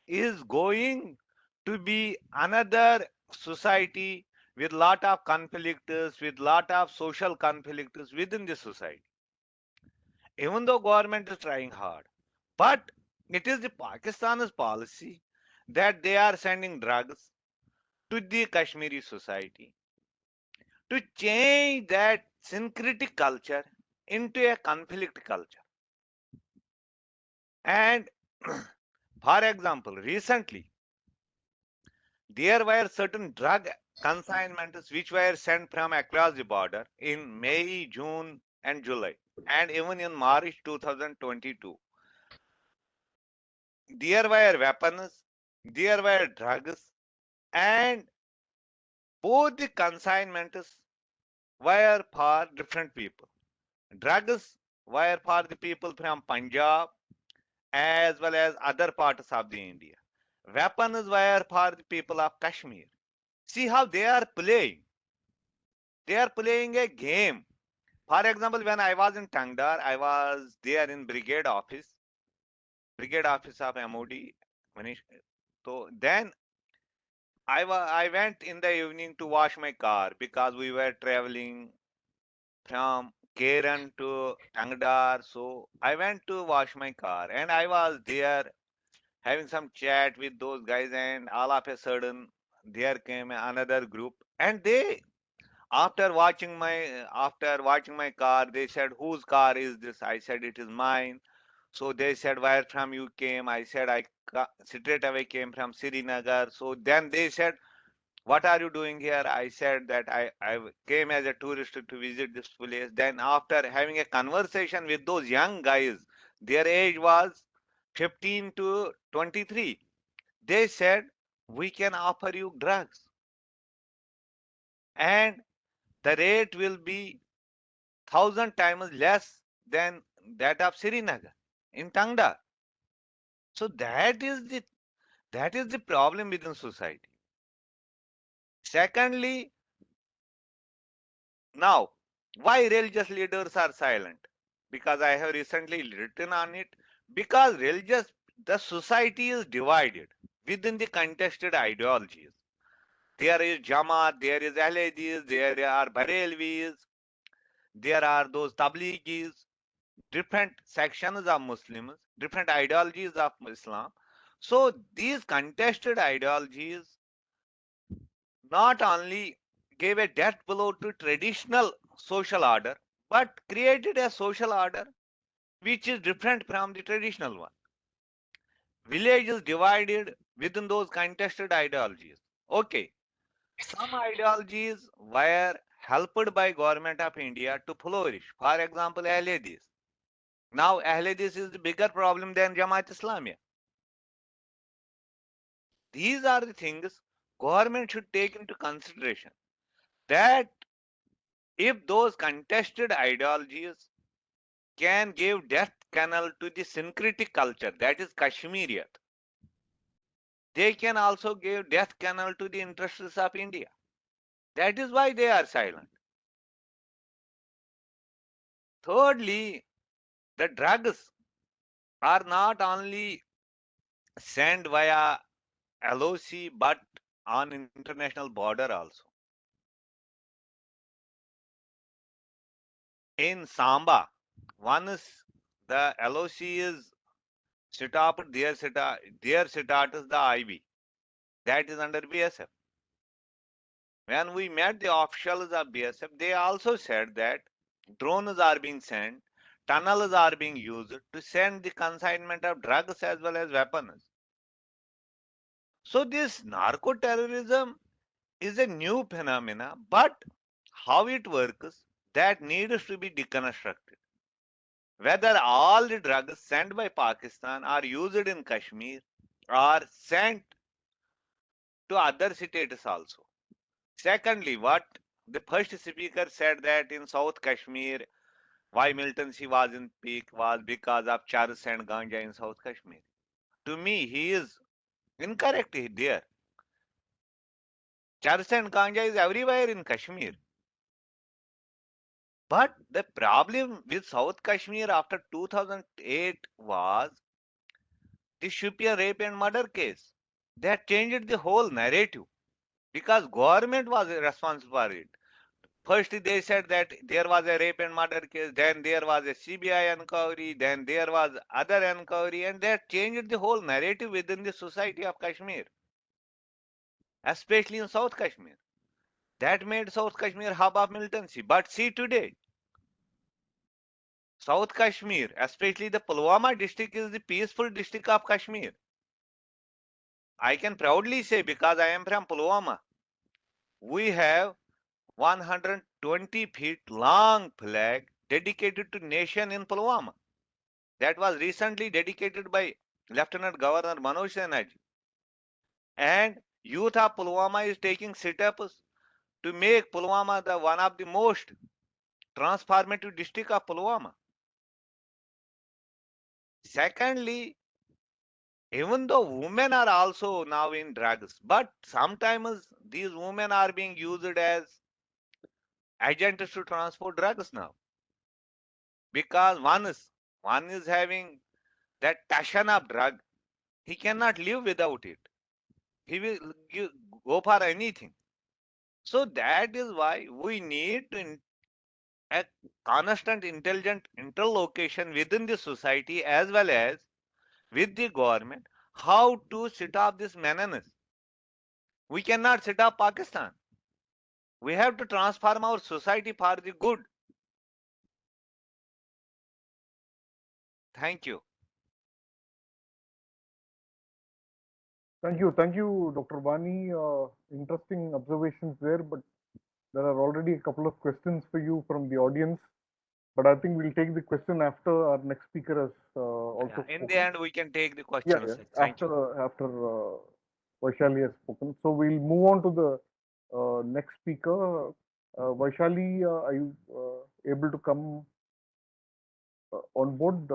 is going to be another society with lot of conflicts, with lot of social conflicts within the society. Even though government is trying hard, but it is the Pakistan's policy that they are sending drugs to the Kashmiri society to change that syncretic culture into a conflict culture. And for example, recently there were certain drug consignments which were sent from across the border in May, June, and July, and even in March 2022. There were weapons, there were drugs, and both the consignments were for different people. Drugs were for the people from Punjab as well as other parts of the India. Weapons were for the people of Kashmir. See how they are playing. They are playing a game. For example, when I was in Tangdar, I was there in brigade office of MOD. Manish. So then I went in the evening to wash my car because we were traveling from Keran to Tangdar. So I went to wash my car and I was there having some chat with those guys, and all of a sudden there came another group, and they after watching my car, they said, whose car is this? I said, it is mine. So they said, where from you came? I said, straight away came from Srinagar. So then they said, what are you doing here? I said that I came as a tourist to visit this place. Then after having a conversation with those young guys, their age was 15 to 23. They said, we can offer you drugs and the rate will be 1,000 times less than that of Srinagar in Tangda. So that is the problem within society. Secondly, now why religious leaders are silent? Because I have recently written on it. Because the society is divided within the contested ideologies. There is Jamaat, there is Ahledis, there are Barelvis, there are those Tabligis, different sections of Muslims, different ideologies of Islam. So these contested ideologies not only gave a death blow to traditional social order, but created a social order which is different from the traditional one. Villages divided within those contested ideologies. Okay, some ideologies were helped by government of India to flourish. For example, Ahledis. Now Ahledis is the bigger problem than Jamaat Islamiyah. These are the things government should take into consideration. That if those contested ideologies can give death canal to the syncretic culture, that is Kashmiriyat, they can also give death canal to the interests of India. That is why they are silent. Thirdly, the drugs. are not only sent via LOC but on international border also. In Samba, one is the LOC is stopped their status the IB. That is under BSF. When we met the officials of BSF, they also said that drones are being sent, tunnels are being used to send the consignment of drugs as well as weapons. So this narco-terrorism is a new phenomena, but how it works, that needs to be deconstructed. Whether all the drugs sent by Pakistan are used in Kashmir or sent to other states also. Secondly, what the first speaker said that in South Kashmir, why militancy was in peak was because of charas and ganja in South Kashmir. To me, he is incorrect there. Charas and ganja is everywhere in Kashmir. But the problem with South Kashmir after 2008 was the Shupian rape and murder case. That changed the whole narrative because government was responsible for it. First, they said that there was a rape and murder case, then there was a CBI inquiry, then there was other inquiry, and that changed the whole narrative within the society of Kashmir, especially in South Kashmir. That made South Kashmir hub of militancy. But see today, South Kashmir, especially the Pulwama district, is the peaceful district of Kashmir. I can proudly say because I am from Pulwama, we have 120 feet long flag dedicated to nation in Pulwama. That was recently dedicated by Lieutenant Governor Manoj Sinergy. And youth of Pulwama is taking steps to make Pulwama the one of the most transformative district of Pulwama. Secondly, even though women are also now in drugs, but sometimes these women are being used as agents to transport drugs now. Because one is having that passion of drug, he cannot live without it. He will go for anything. So that is why we need a constant intelligent interlocution within the society as well as with the government how to set up this menace. We cannot set up Pakistan. We have to transform our society for the good. Thank you. Thank you, Dr. Bani. Interesting observations there, but there are already a couple of questions for you from the audience. But I think we'll take the question after our next speaker has also In the spoken. end, we can take the Yeah, questions. yeah. Thank you. After Vaishali has spoken. So we'll move on to the next speaker. Vaishali, are you able to come on board?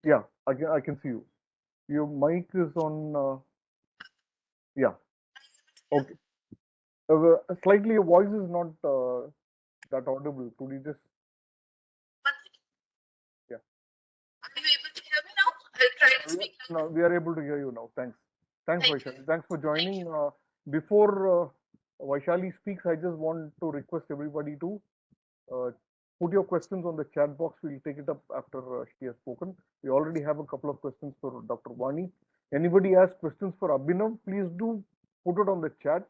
Yeah, I can see you. Your mic is on. Yeah, okay. Slightly, your voice is not that audible. Could you just? Yeah. Are you able to hear me now? I'll try to speak. No, we are able to hear you now. Thanks. Thanks, Thank you. Vaishali. Thanks for Thank joining. you. Before Vaishali speaks, I just want to request everybody to uh, put your questions on the chat box. We'll take it up after she has spoken. We already have a couple of questions for Dr. Vani. Anybody has questions for Abhinav, please do put it on the chat.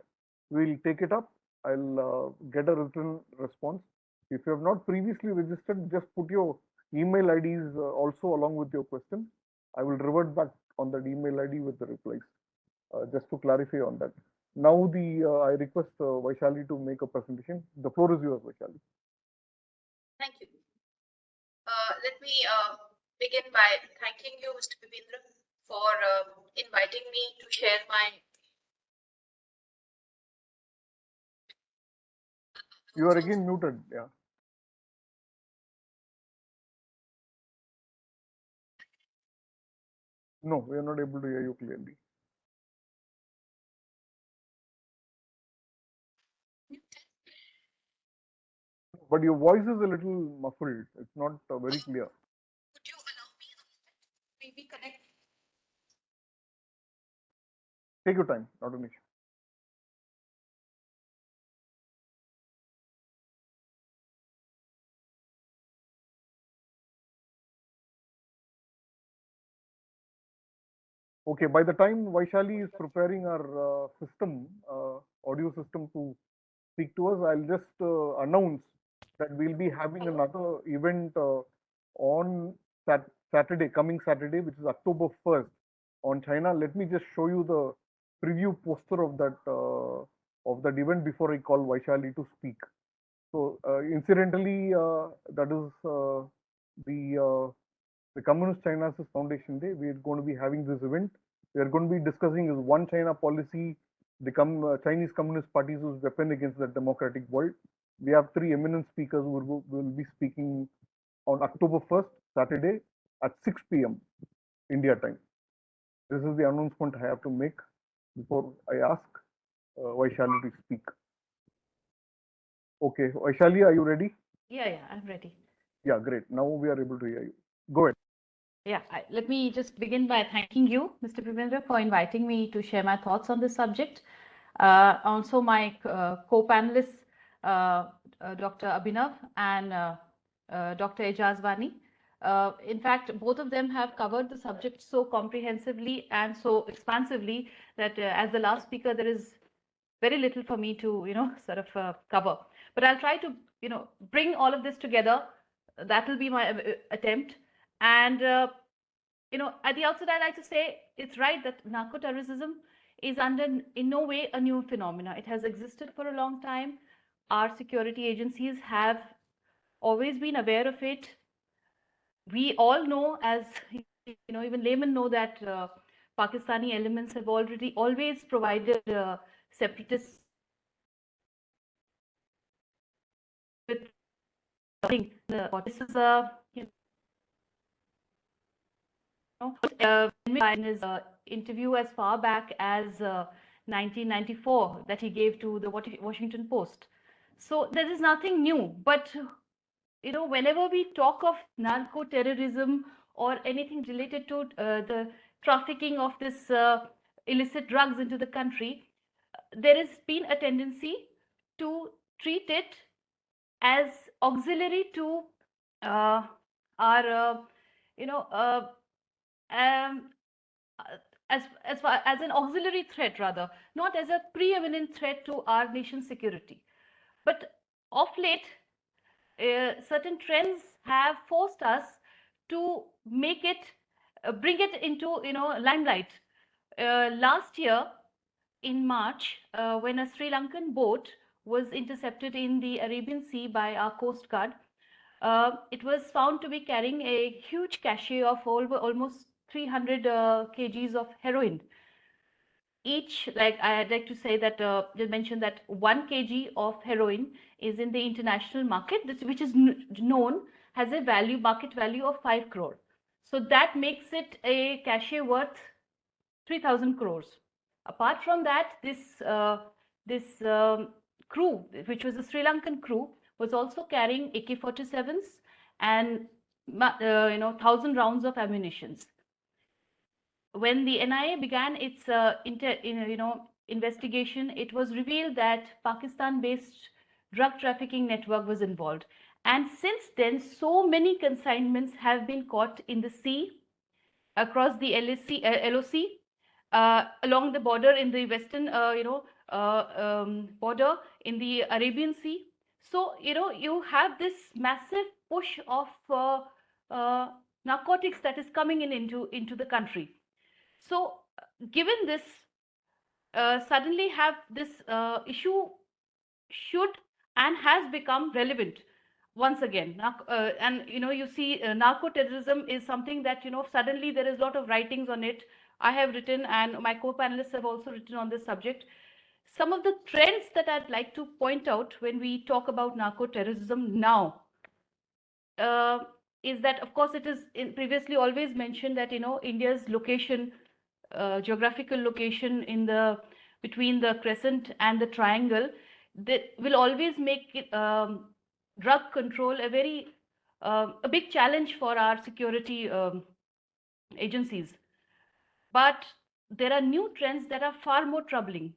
We'll take it up. I'll get a written response. If you have not previously registered, just put your email IDs also along with your question. I will revert back on that email ID with the replies. Just to clarify on that. Now I request Vaishali to make a presentation. The floor is yours, Vaishali. Thank you. Let me begin by thanking you, Mr. Bibindra, for inviting me to share my. You are again muted. Yeah. No, we are not able to hear you clearly. but your voice is a little muffled. It's not very clear. Would you allow me a moment? Maybe connect. Take your time, not an issue. Okay, by the time Vaishali is preparing our audio system to speak to us, I'll just announce that we'll be having another event on coming Saturday, which is October 1st on China. Let me just show you the preview poster of that event before I call Vaishali to speak. So, incidentally, that is the Communist China's Foundation Day. We're going to be having this event. We are going to be discussing is one China policy, the Chinese Communist Party's weapon against the democratic world. We have three eminent speakers who will be speaking on October 1st, Saturday at 6 p.m. India time. This is the announcement I have to make before I ask Vaishali to speak. Okay, Vaishali, are you ready? Yeah, I'm ready. Yeah, great. Now we are able to hear you. Go ahead. Yeah, let me just begin by thanking you, Mr. Pivendra, for inviting me to share my thoughts on this subject. Also, my co-panelists, Dr. Abhinav and Dr. Ejaz Vani. In fact, both of them have covered the subject so comprehensively and so expansively that as the last speaker, there is very little for me to, sort of cover. But I'll try to, bring all of this together. That will be my attempt. And, at the outset, I'd like to say it's right that narco-terrorism is in no way a new phenomena. It has existed for a long time. Our security agencies have always been aware of it. We all know, as even laymen know, that Pakistani elements have always provided separatists with this is a in his interview as far back as 1994 that he gave to the Washington Post. So there is nothing new, but whenever we talk of narco-terrorism or anything related to the trafficking of this illicit drugs into the country, there has been a tendency to treat it as auxiliary to our as far as an auxiliary threat, rather, not as a preeminent threat to our nation's security. But of late, certain trends have forced us to make it, bring it into limelight. Last year, in March, when a Sri Lankan boat was intercepted in the Arabian Sea by our Coast Guard, it was found to be carrying a huge cache of almost 300 kgs of heroin. I'd like to say that, just mention that 1 kg of heroin is in the international market, which is known has a market value of 5 crore. So that makes it a cache worth 3,000 crores. Apart from that, this crew, which was a Sri Lankan crew, was also carrying AK-47s and 1,000 rounds of ammunition. When the NIA began its investigation, it was revealed that Pakistan-based drug trafficking network was involved. And since then, so many consignments have been caught in the sea, across the LOC, along the border in the western, border in the Arabian Sea. So, you have this massive push of narcotics that is coming into the country. So, given this, suddenly have this issue should and has become relevant once again. And you see, narco-terrorism is something that suddenly there is a lot of writings on it. I have written, and my co-panelists have also written on this subject. Some of the trends that I'd like to point out when we talk about narco-terrorism now is that, of course, it is previously always mentioned that India's location, geographical location between the crescent and the triangle, that will always make it drug control a big challenge for our security agencies. But there are new trends that are far more troubling.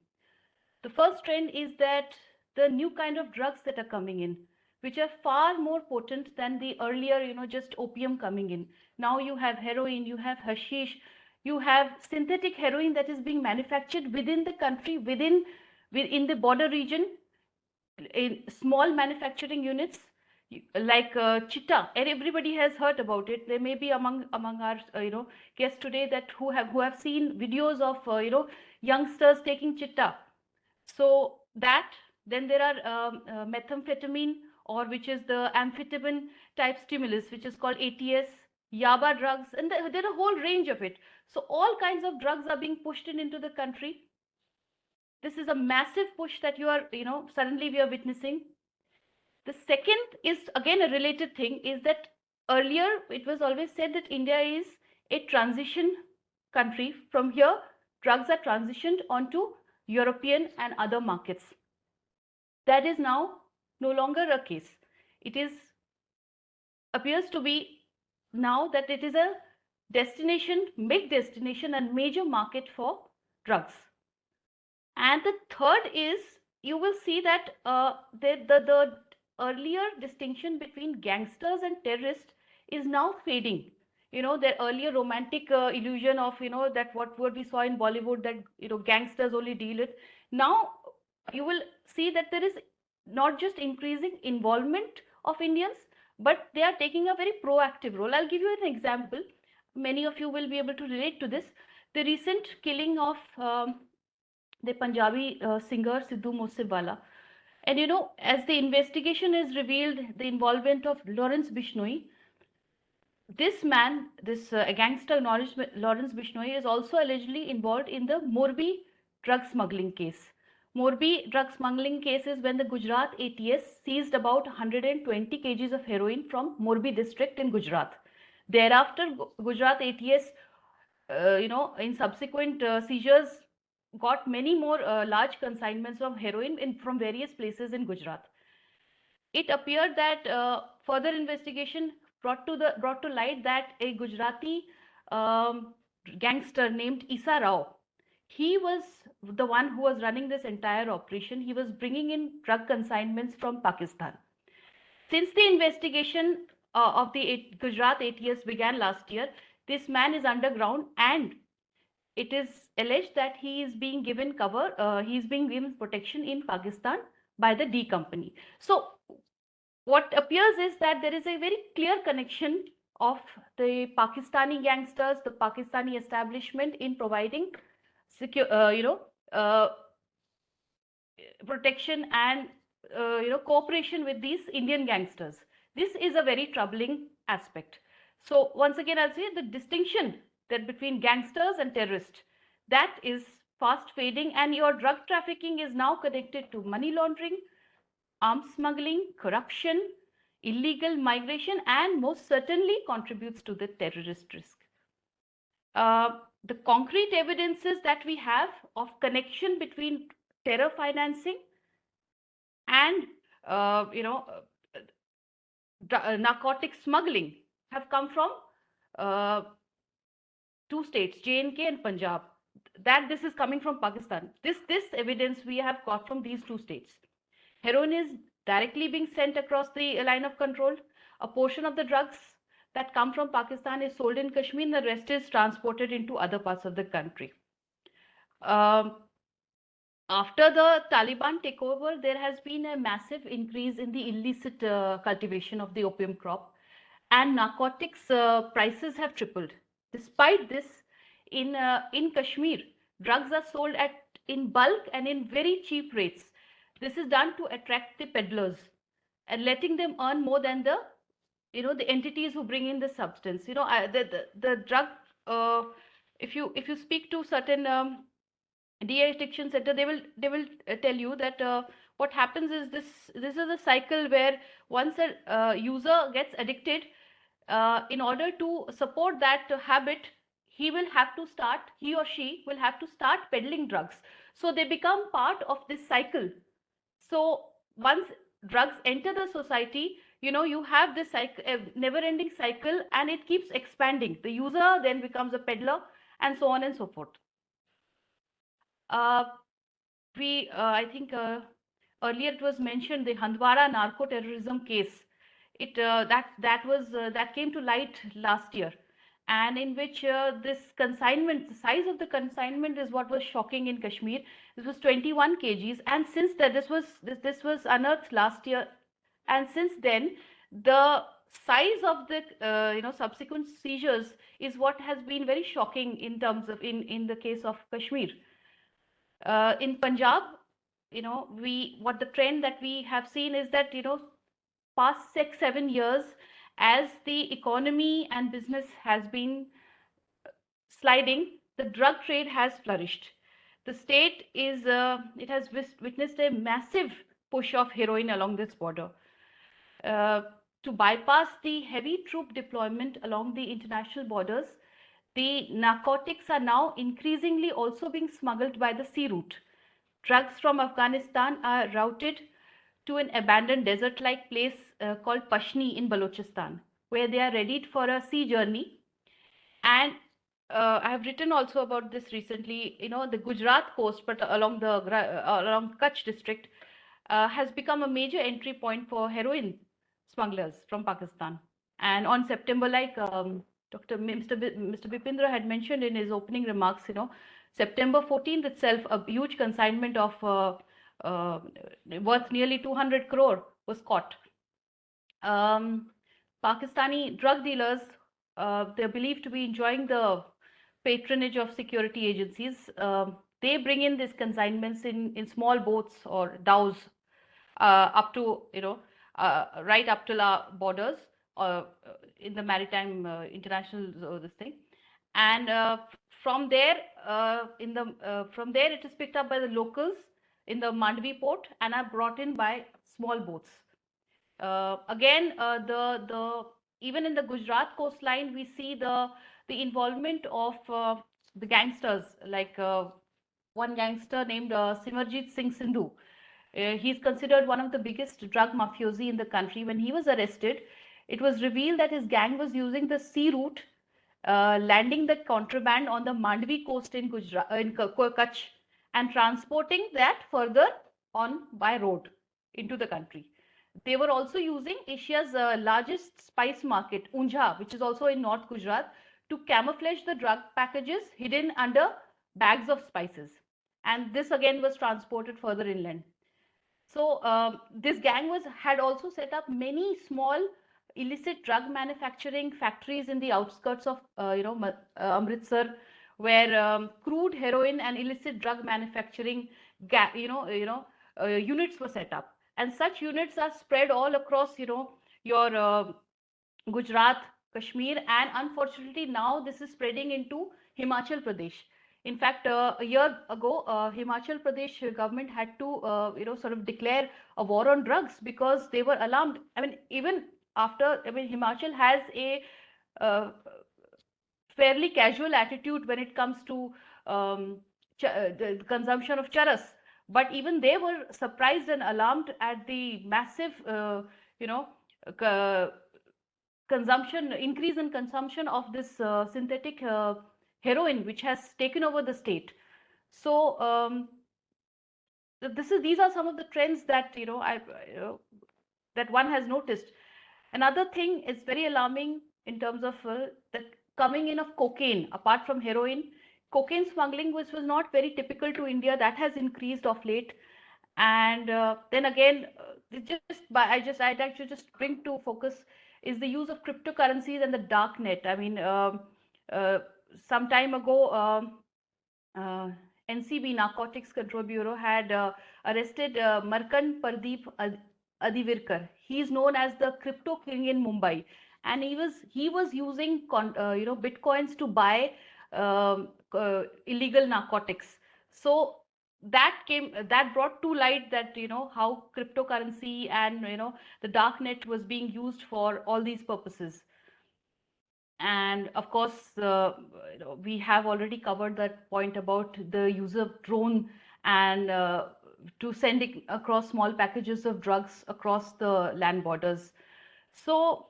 The first trend is that the new kind of drugs that are coming in, which are far more potent than the earlier, just opium coming in. Now you have heroin, you have hashish, you have synthetic heroin that is being manufactured within the country, within the border region, in small manufacturing units like chitta, and everybody has heard about it. There may be among our guests today that who have seen videos of youngsters taking chitta. So that, then there are methamphetamine, or which is the amphetamine type stimulus, which is called ATS, yaba drugs, and there are a whole range of it. So all kinds of drugs are being pushed into the country. This is a massive push that suddenly we are witnessing. The second is again a related thing, is that earlier it was always said that India is a transition country. From here, drugs are transitioned onto European and other markets. That is now no longer a case. It appears to be now that it is a destination, big destination and major market for drugs. And the third is, you will see that the earlier distinction between gangsters and terrorists is now fading. The earlier romantic illusion of, that what we saw in Bollywood, that, gangsters only deal it. Now you will see that there is not just increasing involvement of Indians, but they are taking a very proactive role. I'll give you an example. Many of you will be able to relate to this. The recent killing of the Punjabi singer Sidhu Moosewala. And as the investigation has revealed the involvement of Lawrence Bishnoi, this man, this gangster Lawrence Bishnoi, is also allegedly involved in the Morbi drug smuggling case. Morbi drug smuggling case is when the Gujarat ATS seized about 120 kgs of heroin from Morbi district in Gujarat. Thereafter, Gujarat ATS, in subsequent seizures, got many more large consignments of heroin from various places in Gujarat. It appeared that further investigation brought to light that a Gujarati gangster named Isa Rao, he was the one who was running this entire operation. He was bringing in drug consignments from Pakistan. Since the investigation of the Gujarat ATS began last year, this man is underground, and it is alleged that he is being given cover, he is being given protection in Pakistan by the D company. So what appears is that there is a very clear connection of the Pakistani gangsters, the Pakistani establishment, in providing protection and cooperation with these Indian gangsters. This is a very troubling aspect. So once again, I'll say the distinction that between gangsters and terrorists, that is fast fading, and your drug trafficking is now connected to money laundering, arms smuggling, corruption, illegal migration, and most certainly contributes to the terrorist risk. The concrete evidences that we have of connection between terror financing and narcotic smuggling have come from two states, J&K and Punjab. That this is coming from Pakistan. This evidence we have got from these two states. Heroin is directly being sent across the line of control. A portion of the drugs that come from Pakistan is sold in Kashmir, and the rest is transported into other parts of the country. After the Taliban takeover, there has been a massive increase in the illicit cultivation of the opium crop, and narcotics prices have tripled. Despite this, in Kashmir, drugs are sold in bulk and in very cheap rates. This is done to attract the peddlers and letting them earn more than the entities who bring in the substance. The drug. If you speak to certain de-addiction center, they will tell you that what happens is this is a cycle where once a user gets addicted, in order to support that habit, he or she will have to start peddling drugs. So they become part of this cycle. So once drugs enter the society, you have this cycle, never-ending cycle, and it keeps expanding. The user then becomes a peddler, and so on and so forth. I think earlier it was mentioned the Handwara narco-terrorism case. That came to light last year, and in which this consignment, the size of the consignment is what was shocking in Kashmir. This was 21 kgs, and since that this was unearthed last year, and since then the size of the subsequent seizures is what has been very shocking in terms of in the case of Kashmir. In Punjab, what the trend that we have seen is that, past 6-7 years, as the economy and business has been sliding, the drug trade has flourished. The state it has witnessed a massive push of heroin along this border. To bypass the heavy troop deployment along the international borders, the narcotics are now increasingly also being smuggled by the sea route. Drugs from Afghanistan are routed to an abandoned desert-like place called Pashni in Balochistan, where they are readied for a sea journey. And I have written also about this recently. The Gujarat coast, but along Kutch district, has become a major entry point for heroin smugglers from Pakistan. And on September, like Mr. Bipindra had mentioned in his opening remarks, September 14th itself, a huge consignment of worth nearly 200 crore was caught. Pakistani drug dealers, they're believed to be enjoying the patronage of security agencies. They bring in these consignments in small boats or dhows up to, right up to our borders or in the maritime international this thing. And from there, from there it is picked up by the locals in the Mandvi port and are brought in by small boats. Again, even in the Gujarat coastline, we see the involvement of the gangsters, like one gangster named Simarjit Singh Sindhu. He's considered one of the biggest drug mafiosi in the country. When he was arrested, it was revealed that his gang was using the sea route, landing the contraband on the Mandvi coast in Kutch, and transporting that further on by road into the country. They were also using Asia's largest spice market, Unjha, which is also in North Gujarat, to camouflage the drug packages hidden under bags of spices. And this again was transported further inland. So this gang had also set up many small illicit drug manufacturing factories in the outskirts of Amritsar, where crude heroin and illicit drug manufacturing units were set up. And such units are spread all across your Gujarat, Kashmir, and unfortunately now this is spreading into Himachal Pradesh. In fact, a year ago, Himachal Pradesh government had to, sort of declare a war on drugs because they were alarmed. I mean, even after, Himachal has a fairly casual attitude when it comes to the consumption of charas. But even they were surprised and alarmed at the massive, increase in consumption of this synthetic heroin, which has taken over the state. So these are some of the trends that that one has noticed. Another thing is very alarming in terms of the coming in of cocaine. Apart from heroin, cocaine smuggling, which was not very typical to India, that has increased of late. And then again, I'd actually just bring to focus is the use of cryptocurrencies and the dark net. I mean, some time ago, NCB, Narcotics Control Bureau, had arrested Markan Pardeep Adivirkar. He is known as the crypto king in Mumbai, and he was using bitcoins to buy illegal narcotics. So that brought to light that how cryptocurrency and the dark net was being used for all these purposes. And of course, we have already covered that point about the use of drone and to sending across small packages of drugs across the land borders. So,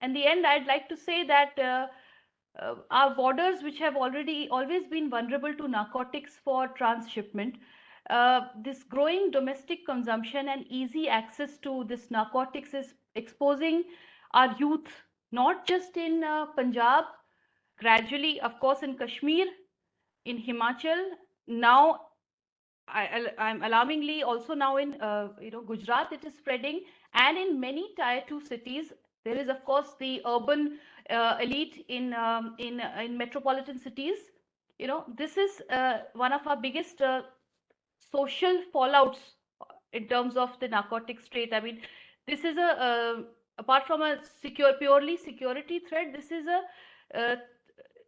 in the end, I'd like to say that our borders, which have always been vulnerable to narcotics for transshipment, this growing domestic consumption and easy access to this narcotics is exposing our youth, not just in Punjab, gradually, of course, in Kashmir, in Himachal, now I'm alarmingly also now in Gujarat it is spreading, and in many tier 2 cities there is of course the urban elite in metropolitan cities. This is one of our biggest social fallouts in terms of the narcotics trade. I mean, this is apart from a purely security threat, uh,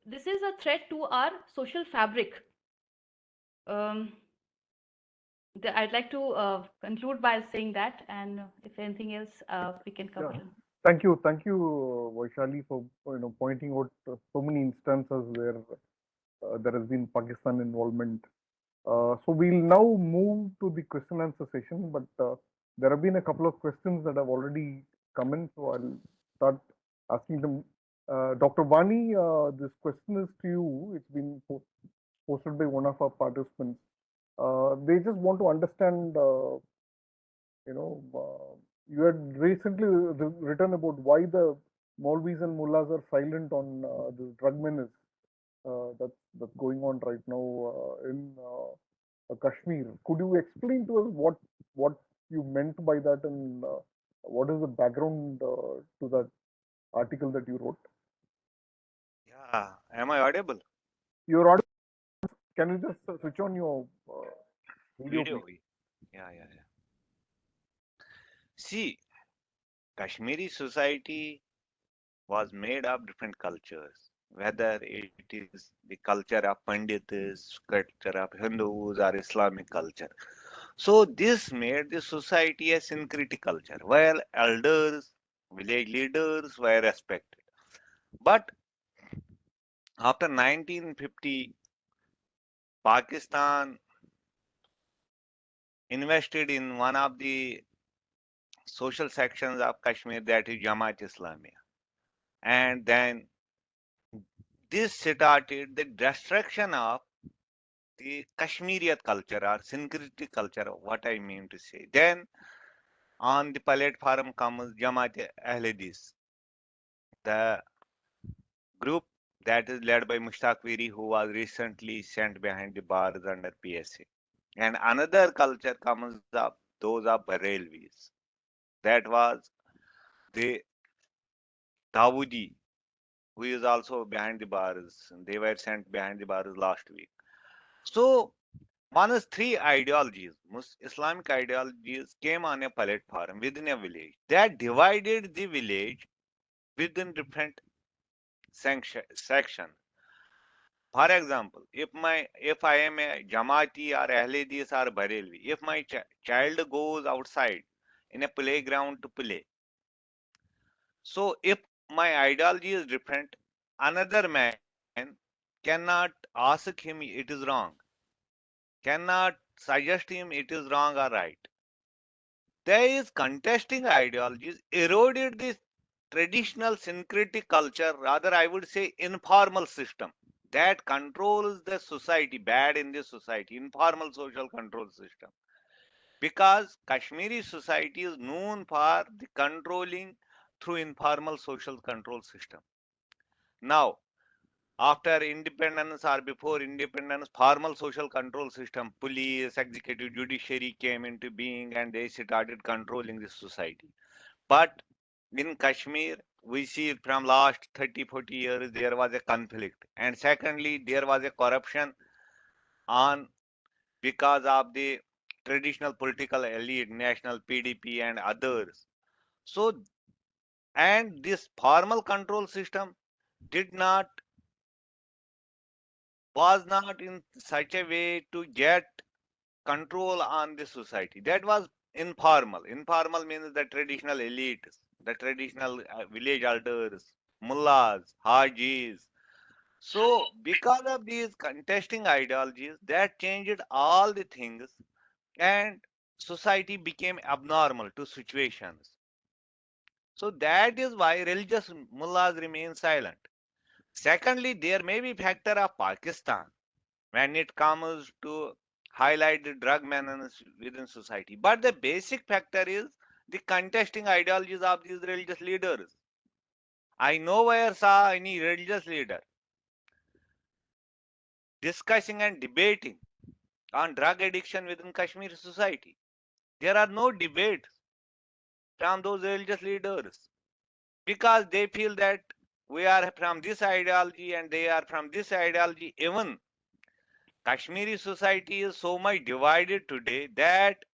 this is a threat to our social fabric. um, I'd like to conclude by saying that, and if anything else, we can cover. Yeah. Thank you, Vaishali, for pointing out so many instances where there has been Pakistan involvement. So we'll now move to the question answer session, but there have been a couple of questions that have already come in, so I'll start asking them. Dr. Vani, this question is to you. It's been posted by one of our participants. They just want to understand, you had recently written about why the Maulvis and Mullahs are silent on this drug menace that's going on right now in Kashmir. Could you explain to us what you meant by that, and what is the background to that article that you wrote? Yeah, am I audible? Your audience, can you just switch on your video, Video. please? Yeah. See, Kashmiri society was made of different cultures, whether it is the culture of Pandits, culture of Hindus, or Islamic culture. So this made the society a syncretic culture, while elders, village leaders were respected. But after 1950, Pakistan invested in one of the social sections of Kashmir, that is Jamaat Islamia. And then this started the destruction of the Kashmiriyat culture or syncretic culture, what I mean to say. Then on the platform comes Jamaat Ahledis, the group that is led by Mushtaq Viri, who was recently sent behind the bars under PSA. And another culture comes up, those of Barelvis. That was the Dawoodi, who is also behind the bars. They were sent behind the bars last week. So one is three ideologies, Islamic ideologies, came on a platform within a village that divided the village within different section. For example, if I am a Jamati or Ahledis or Barelvi, if my child goes outside in a playground to play, so if my ideology is different, another man cannot ask him it is wrong, cannot suggest him it is wrong or right. There is contesting ideologies eroded this traditional syncretic culture, rather I would say informal system that controls the society, bad in the society, informal social control system. Because Kashmiri society is known for the controlling through informal social control system. Now, after independence or before independence, formal social control system, police, executive, judiciary came into being and they started controlling the society. But in Kashmir, we see from last 30, 40 years, there was a conflict. And secondly, there was a corruption on because of the traditional political elite, national PDP and others. So, and this formal control system did not was not in such a way to get control on the society. That was informal. Informal means the traditional elites, the traditional village elders, mullahs, hajis. So, because of these contesting ideologies, that changed all the things, and society became abnormal to situations. So, that is why religious mullahs remain silent. Secondly, there may be factor of Pakistan when it comes to highlight the drug menace within society. But the basic factor is the contesting ideologies of these religious leaders. I nowhere saw any religious leader discussing and debating on drug addiction within Kashmiri society. There are no debates from those religious leaders because they feel that we are from this ideology and they are from this ideology. Even Kashmiri society is so much divided today that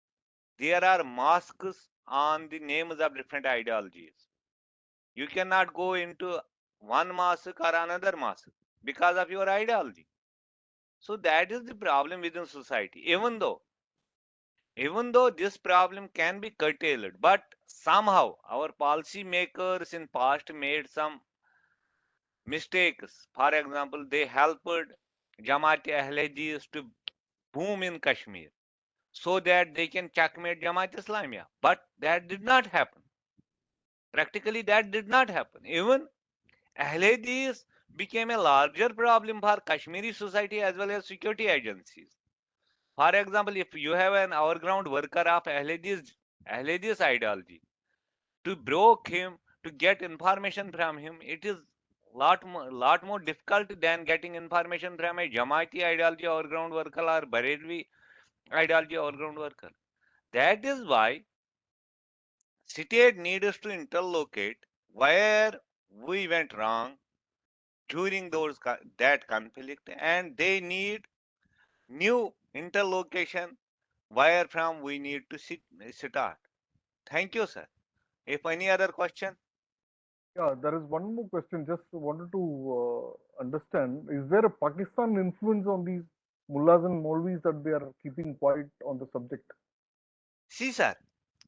there are mosques on the names of different ideologies. You cannot go into one mosque or another mosque because of your ideology. So that is the problem within society. Even though this problem can be curtailed, but somehow our policy makers in past made some mistakes. For example, they helped Jamaat Ahledis to boom in Kashmir so that they can checkmate Jamaat Islamia. But that did not happen. Practically, that did not happen. Even Ahledis became a larger problem for Kashmiri society as well as security agencies. For example, if you have an overground worker of Ahledis ideology, to broke him, to get information from him, it is lot more difficult than getting information from a Jamaati ideology overground worker or Barelvi ideology overground worker. That is why state needs to interlocate where we went wrong during that conflict, and they need new interlocation where from we need to start. Thank you, sir. If any other question? Yeah, there is one more question. Just wanted to understand: is there a Pakistan influence on these mullahs and Maulvis that they are keeping quiet on the subject? See, sir,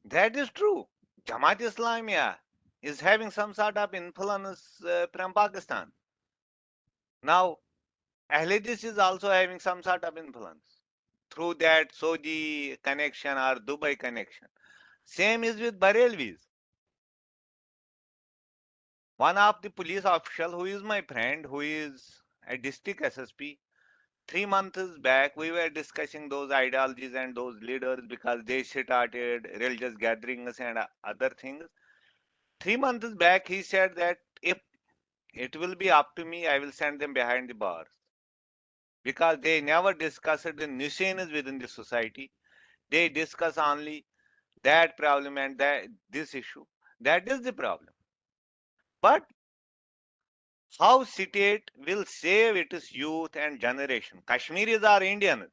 that is true. Jamaat Islamia is having some sort of influence from Pakistan. Now, Ahledis is also having some sort of influence through that Saudi connection or Dubai connection. Same is with Barelvis. One of the police official who is my friend, who is a district SSP, 3 months back we were discussing those ideologies and those leaders because they started religious gatherings and other things. 3 months back he said that if it will be up to me, I will send them behind the bars because they never discussed the nuisance within the society. They discuss only that problem and this issue. That is the problem. But how state will save its youth and generation? Kashmiris are Indians.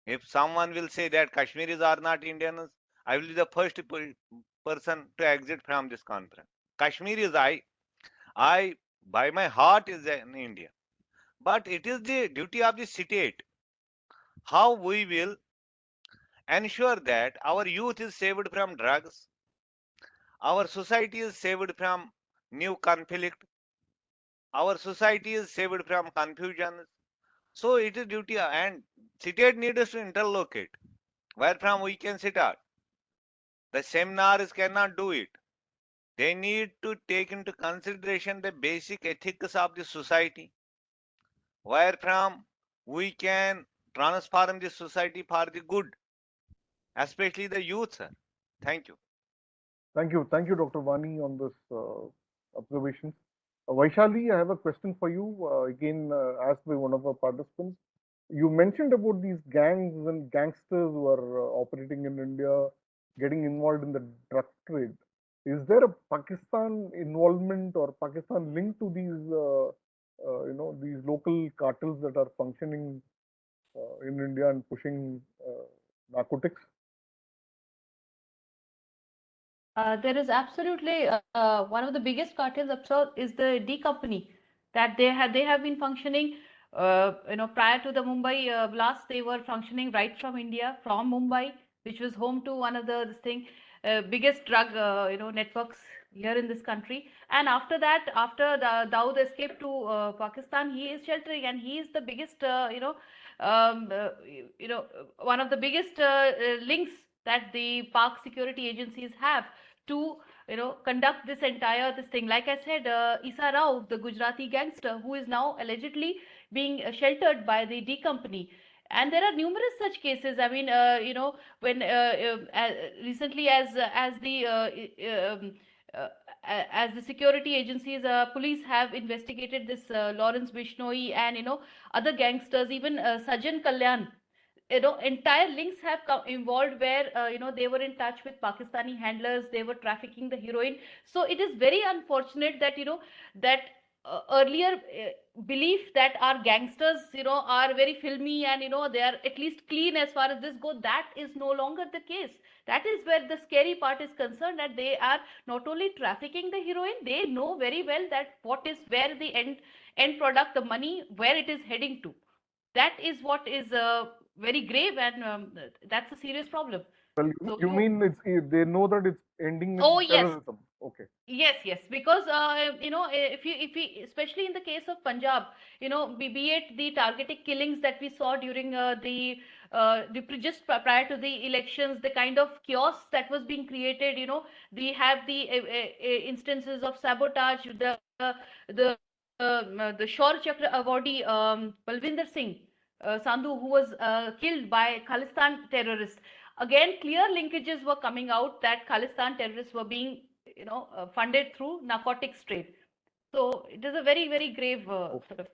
If someone will say that Kashmiris are not Indians, I will be the first person to exit from this conference. Kashmiris, I by my heart is an Indian. But it is the duty of the state how we will ensure that our youth is saved from drugs, our society is saved from new conflict, our society is saved from confusion. So it is duty and state needs to interlocate where from we can sit out. The seminars cannot do it. They need to take into consideration the basic ethics of the society, where from we can transform the society for the good, especially the youth, sir. Thank you. Thank you, Dr. Vani, on this observations. Vaishali, I have a question for you. Again, asked by one of our participants. You mentioned about these gangs and gangsters who are operating in India, getting involved in the drug trade. Is there a Pakistan involvement or Pakistan linked to these, these local cartels that are functioning in India and pushing narcotics? There is absolutely one of the biggest cartels absurd is the D Company that they have been functioning. Prior to the Mumbai blast, they were functioning right from India, from Mumbai, which was home to one of the biggest drug networks here in this country. And after that, after the Dawood escaped to Pakistan, he is sheltering, and he is the biggest, um, uh, one of the biggest links that the Pak security agencies have to conduct this thing. Like I said, Isa Rao, the Gujarati gangster, who is now allegedly being sheltered by the D Company. And there are numerous such cases. I mean, when recently, uh, as the security agencies, police have investigated this Lawrence Bishnoi and other gangsters, even Sajan Kalyan. Entire links have come involved where they were in touch with Pakistani handlers. They were trafficking the heroin. So it is very unfortunate that that earlier belief that our gangsters are very filmy and they are at least clean as far as this goes, that is no longer the case. That is where the scary part is concerned, that they are not only trafficking the heroin, they know very well that where the end product, the money, where it is heading to. That is what is very grave, and that's a serious problem. Well, So you mean they know that it's ending in oh yes, terrorism? Okay. yes, because if we, especially in the case of Punjab, be it the targeted killings that we saw during just prior to the elections, the kind of chaos that was being created. We have the instances of sabotage. The Shaur Chakra awardee, Balvinder Singh Sandhu, who was killed by Khalistan terrorists. Again, clear linkages were coming out that Khalistan terrorists were being funded through narcotics trade. So it is a very, very grave sort of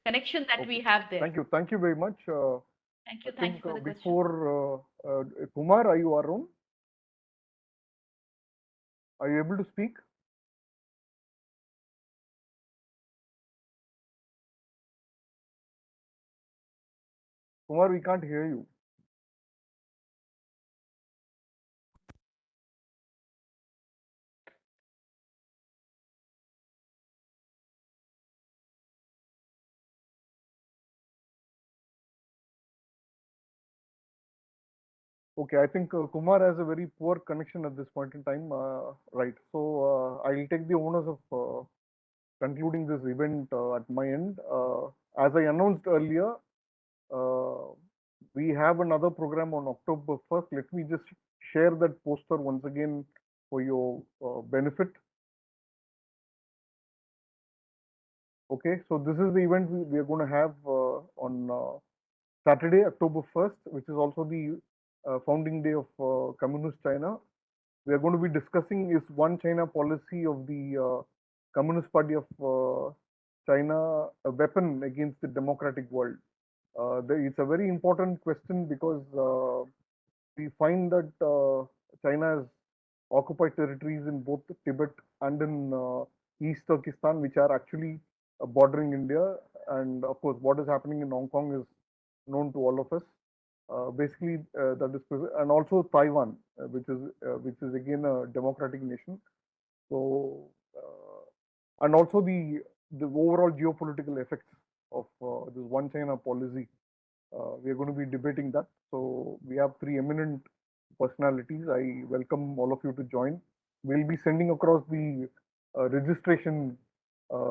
connection that we have there. Thank you very much. Thank you. I Thank think you for the question. before Kumar, are you around? Are you able to speak? Kumar, we can't hear you. Okay, I think Kumar has a very poor connection at this point in time. Right. So I'll take the onus of concluding this event at my end. As I announced earlier, uh, we have another program on October 1st. Let me just share that poster once again for your benefit. Okay, so this is the event we are going to have on Saturday, October 1st, which is also the founding day of Communist China. We are going to be discussing is one China policy of the Communist Party of China a weapon against the democratic world? It's a very important question because we find that China has occupied territories in both Tibet and in East Turkestan, which are actually bordering India. And of course, what is happening in Hong Kong is known to all of us. Basically, that is, and also Taiwan, which is again a democratic nation. So, and also the overall geopolitical effects of this one China policy. We are going to be debating that. So we have three eminent personalities. I welcome all of you to join. We'll be sending across the registration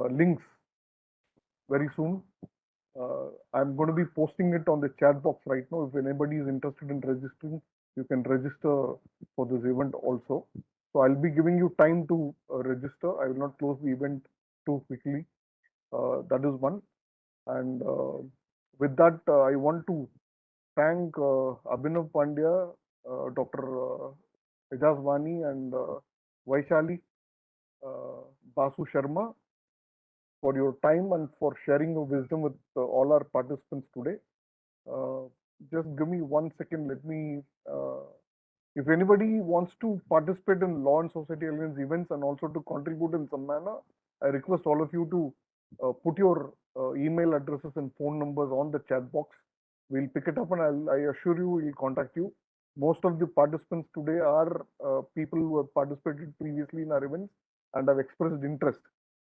links very soon. I'm going to be posting it on the chat box right now. If anybody is interested in registering, you can register for this event also. So I'll be giving you time to register. I will not close the event too quickly. That is one. And with that, I want to thank Abhinav Pandya, Dr. Ejaz Wani, and Vaishali Basu Sharma for your time and for sharing your wisdom with all our participants today. Just give me 1 second. Let me, if anybody wants to participate in Law and Society Alliance events and also to contribute in some manner, I request all of you to put your email addresses and phone numbers on the chat box. We'll pick it up and I assure you we'll contact you. Most of the participants today are people who have participated previously in our events and have expressed interest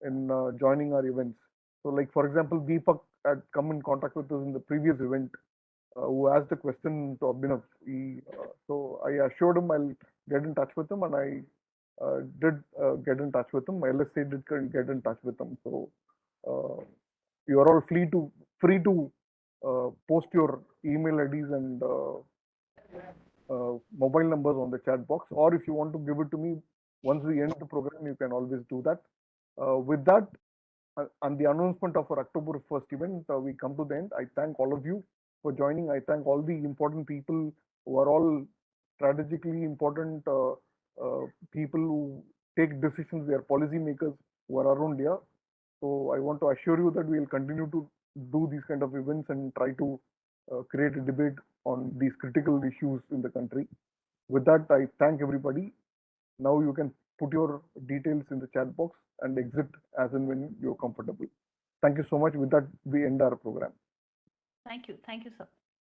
in joining our events. So like, for example, Deepak had come in contact with us in the previous event who asked a question to Abhinav. So I assured him I'll get in touch with him and I did get in touch with them. LSA did get in touch with them. So you are all free to post your email IDs and mobile numbers on the chat box, or if you want to give it to me once we end the program, you can always do that. With that, and the announcement of our October 1st event, we come to the end. I thank all of you for joining. I thank all the important people who are all strategically important people who take decisions. They are policy makers who are around here. So I want to assure you that we will continue to do these kind of events and try to create a debate on these critical issues in the country. With that, I thank everybody. Now you can put your details in the chat box and exit as and when you're comfortable. Thank you so much. With that, we end our program. Thank you. Thank you, sir.